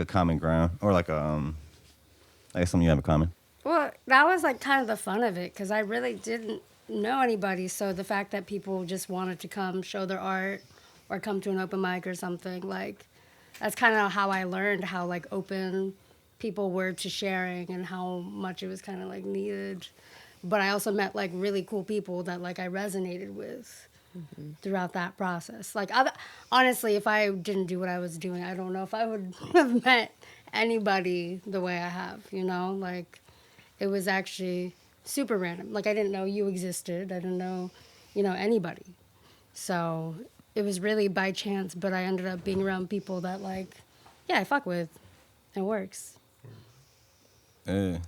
common ground or like something you have in common. Well, that was like kind of the fun of it because I really didn't know anybody. So the fact that people just wanted to come show their art or come to an open mic or something, like that's kind of how I learned how like open people were to sharing and how much it was kind of like needed. But I also met like really cool people that like I resonated with throughout that process. Like honestly, if I didn't do what I was doing, I don't know if I would have met anybody the way I have, you know? Like it was actually super random. Like I didn't know you existed. I didn't know, anybody. So it was really by chance, but I ended up being around people that like, yeah, I fuck with. It works. Yeah.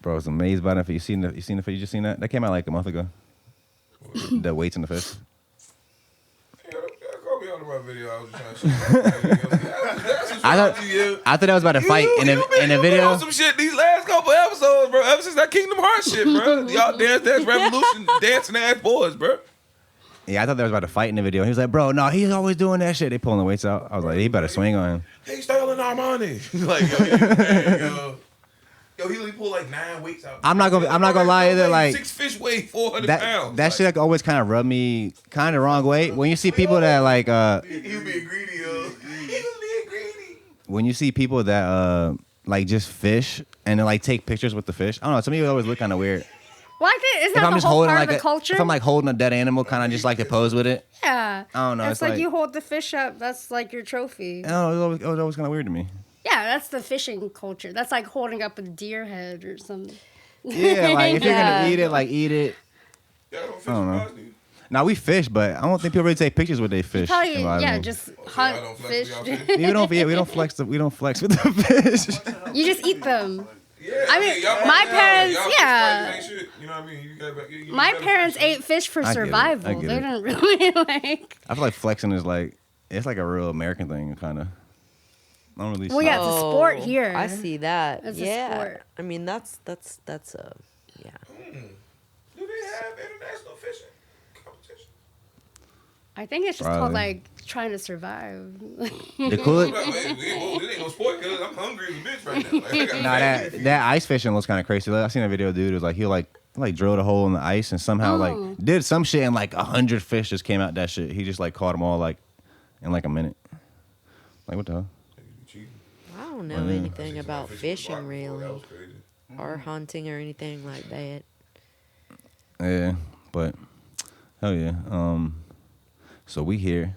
Bro, I was amazed by that. You seen the you just seen that? That came out like a month ago. The weights in the fish. Yeah, call me out of my video. I was just trying to I thought that was about to fight in the video. On some shit these last couple episodes, bro. Ever since that Kingdom Hearts shit, bro. Y'all dance revolution, dancing ass boys, bro. Yeah, I thought they was about to fight in the video. He was like, bro, no, he's always doing that shit. They pulling the weights out. I was like, he better swing on him. Hey, Sterling Armani. Like, yo, he only pulled like 9 weights out. I'm not gonna lie either. Like 6 fish weigh 400 pounds. That shit always kind of rubbed me kind of the wrong way. When you see people that like he was being greedy, yo. He was being greedy. When you see people that like just fish and then like take pictures with the fish, I don't know. To me, it always look kind of weird. Well, I think isn't that the whole part of the culture? If I'm like holding a dead animal, kind of just like to pose with it. Yeah. I don't know. It's like you hold the fish up. That's like your trophy. I don't know. It was always kind of weird to me. Yeah, that's the fishing culture. That's like holding up a deer head or something. Yeah, like if you're gonna eat it, like eat it. Yeah, I don't know. Now we fish, but I don't think people really take pictures with their fish. Probably, just hunt fish. We don't flex with the fish. You just eat them. Yeah, I mean, my parents, You know what I mean? My parents ate fish for survival. They didn't really like. I feel like flexing is like it's like a real American thing, kind of. I don't really. Well, yeah, it's a sport here. I see that. It's a sport. I mean, that's a Do yeah. they have international fishing competition? I think it's just called like trying to survive. The coolest. It ain't no sport because I'm hungry as a bitch right now. Nah, that ice fishing looks kind of crazy. Like, I seen a video, dude. It was like he like drilled a hole in the ice and somehow like did some shit and like 100 fish just came out that shit. He just like caught them all like in like a minute. Like what the hell? I don't know anything about fishing really, or hunting or anything like that. Yeah, but hell yeah. So we here.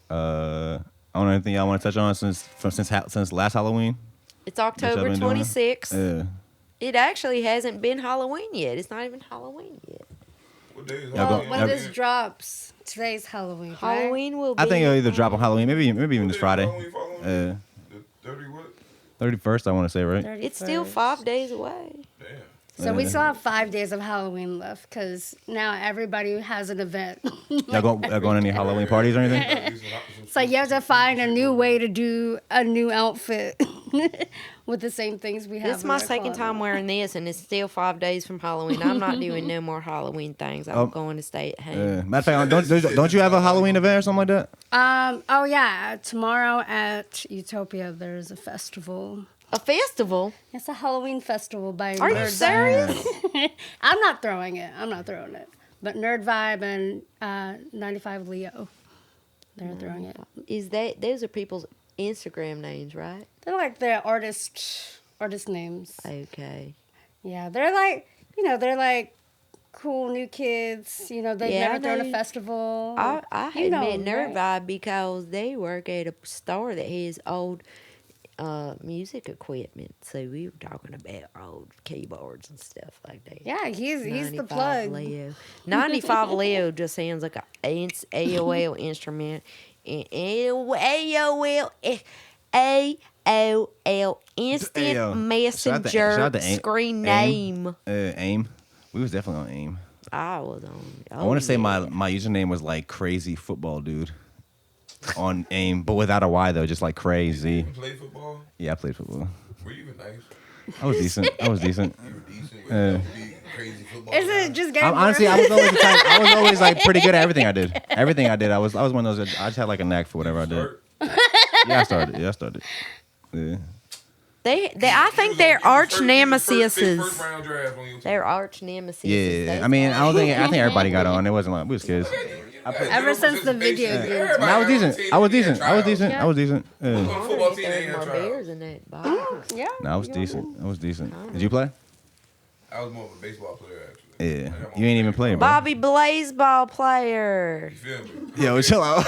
I don't know anything y'all want to touch on since last Halloween. It's October 26th. Yeah. It actually hasn't been Halloween yet. It's not even Halloween yet. What day is Well, when this drops, today's Halloween. Halloween will be. I think it'll either drop on Halloween, maybe even this Friday. The 30 what? 31st, I want to say, right? 31st. It's still 5 days away. Damn. So we still have 5 days of Halloween left because now everybody has an event. Y'all going to any Halloween parties or anything? So you have to find a new way to do a new outfit with the same things we have. This is my second time wearing this, and it's still 5 days from Halloween. I'm not doing no more Halloween things. I'm going to stay at home. Matter of fact, don't you have a Halloween event or something like that? Oh yeah, tomorrow at Utopia there's a festival. A festival? It's a Halloween festival by Are you serious? I'm not throwing it. But Nerd Vibe and 95 Leo, they're throwing it. Those are people's Instagram names, right? They're like their artist names. Okay. Yeah, they're like cool new kids. They've never thrown a festival. I admit Nerd Vibe because they work at a store that has old music equipment. So we were talking about old keyboards and stuff like that. Yeah, he's the plug. Leo. 95 Leo just sounds like a AOL instrument. AOL instant messenger screen name. AIM. We was definitely on AIM. I was on. I want to say my username was like crazy football dude on AIM, but without a Y though, just like crazy. You played football? Yeah, I played football. Were you even nice? I was decent. You were decent. Crazy football. Is it just getting honestly, I was always like pretty good at everything I did. Everything I did, I was one of those. I just had like a knack for whatever I did. Yeah, I started. Yeah. I think they're arch nemesis. First round draft on you. They're arch nemesis. Yeah, I mean, I think everybody got on. It wasn't like we was kids. Ever since the video games. I was decent. I was decent. Yeah. Football team ain't more had trials. beers in that box. Yeah. No, I was decent. Did you play? I was more of a baseball player, actually. Yeah. You ain't even playing, bro. Bobby Blaze ball player. You feel me? Yo, chill out.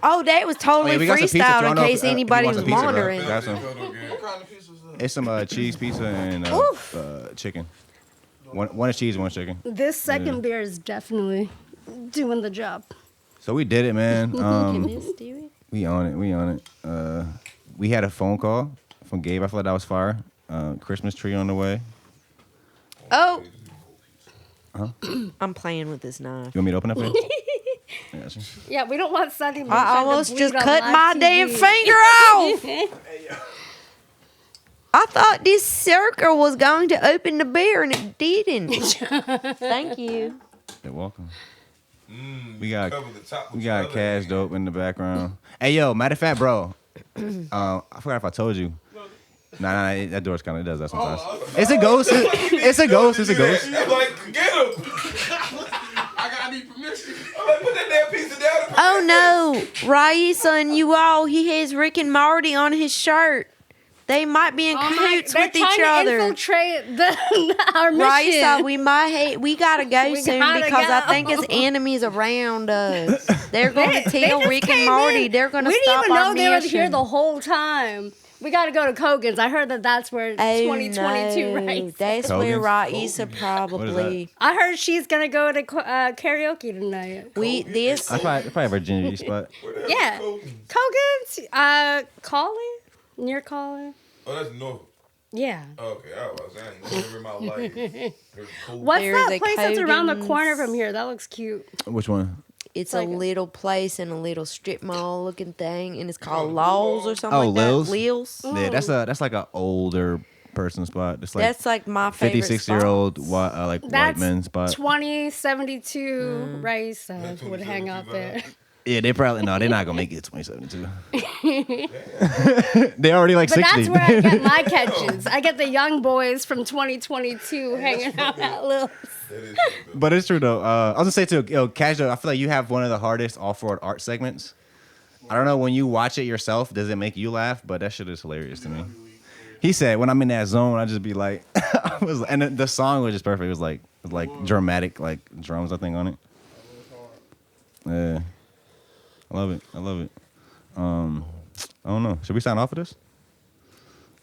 Oh, that was totally we got some pizza too. I freestyle don't in know case if anybody you want was some pizza, bro. wondering. Got some. What kind of pizza was that? It's some cheese pizza and chicken. One is cheese, one is chicken. This second beer is definitely doing the job. So we did it, man. We We on it. We had a phone call from Gabe. I thought that was fire. Christmas tree on the way. Oh. Huh? I'm playing with this knife. You want me to open it for you? Yeah, we don't want Sunny Moonshine I almost to just bleed on cut live my TV. damn finger off. I thought this circle was going to open the beer and it didn't. Thank you. You're welcome. We got Cash Dope in the background. Hey, yo, matter of fact, bro. I forgot if I told you. Nah, that door's kind of does that sometimes. It's a ghost. It's a ghost. I'm like, get him. I gotta need permission. I'm like, put that damn pizza down. Oh no, Raeesah and you all, he has Rick and Morty on his shirt. They might be in cahoots with each other. They're trying to infiltrate our mission. Raeesah, we gotta go soon because I think it's enemies around us. They're going to tell Rick and Morty. They're going to stop our mission. We didn't even know they were here the whole time. We got to go to Kogan's. I heard that's where 2022 right. That's where Raeesah probably. I heard she's gonna go to karaoke tonight. I probably have a virginity spot. Yeah, Kogan's. Collie, near Collie. Oh, that's North. Yeah. Okay, I was saying, never in my life. What's that place that's around the corner from here? That looks cute. Which one? It's like a little place in a little strip mall looking thing, and it's called Law's or something like Lil's? that. Lil's. Yeah, that's like an older person spot. It's like that's like my favorite 56-year-old white man spot. 2072 Raeesah would hang out there. Yeah, they're not gonna make it 2072. They already like 60. But that's where I get my catches. I get the young boys from 2022 hanging out at Lil's. But it's true though. I was gonna say too, Cash Dope, I feel like you have one of the hardest off-road art segments. I don't know, when you watch it yourself, does it make you laugh? But that shit is hilarious to me. He said, when I'm in that zone, I just be like, and the song was just perfect. It was like dramatic, like drums, I think, on it. Yeah, I love it. I don't know. Should we sign off of this?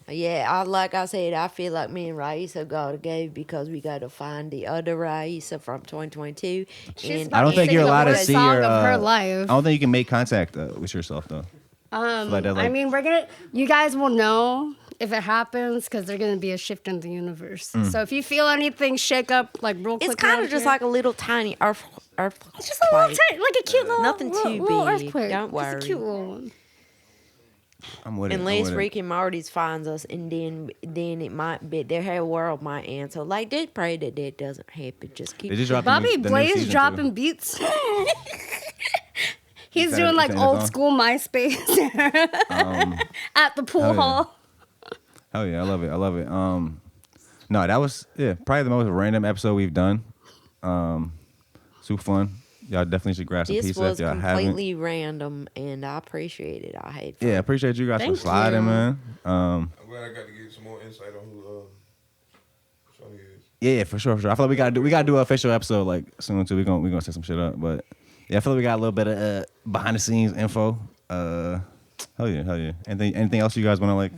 Yeah, like I said, I feel like me and Raeesah gotta go because we gotta find the other Raeesah from 2022. She's I don't think you're allowed to see your. of her I life. don't think you can make contact with yourself though. I mean, you guys will know if it happens because there's gonna be a shift in the universe. So if you feel anything shake up, like real quick, it's kind of just like a little tiny earth. It's just a little tiny, like a cute little, nothing too little big. earthquake. Don't worry. It's a cute little one. I'm with it. Unless Rick and Morty's finds us, and then it might be their whole world might end. So like, just pray that doesn't happen. Just keep. Bobby Blaze dropping beats. He's doing like old school MySpace at the pool hall. Oh yeah, I love it. No, that was probably the most random episode we've done. Super fun. Y'all definitely should grab some pizza if y'all haven't. This was completely random, and I appreciate it. I hate fun. Yeah, I appreciate you guys for sliding, man. I'm glad I got to get some more insight on who Sunny is. Yeah, for sure. I feel like we gotta do an official episode like soon too. We gonna set some shit up, but yeah, I feel like we got a little bit of behind the scenes info. Hell yeah. Anything else you guys want to like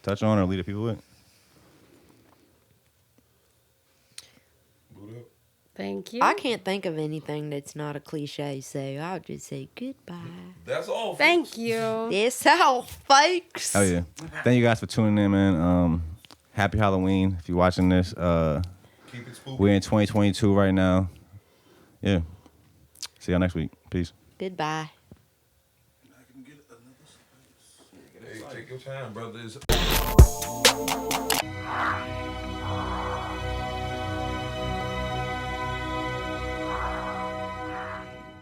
touch on or lead the people with? Thank you. I can't think of anything that's not a cliche, so I'll just say goodbye. That's all. Thank you. That's all, folks. Oh yeah. Thank you guys for tuning in, man. Happy Halloween if you're watching this. Keep it spooky. We're in 2022 right now. Yeah. See y'all next week. Peace. Goodbye. Hey, take your time, brothers.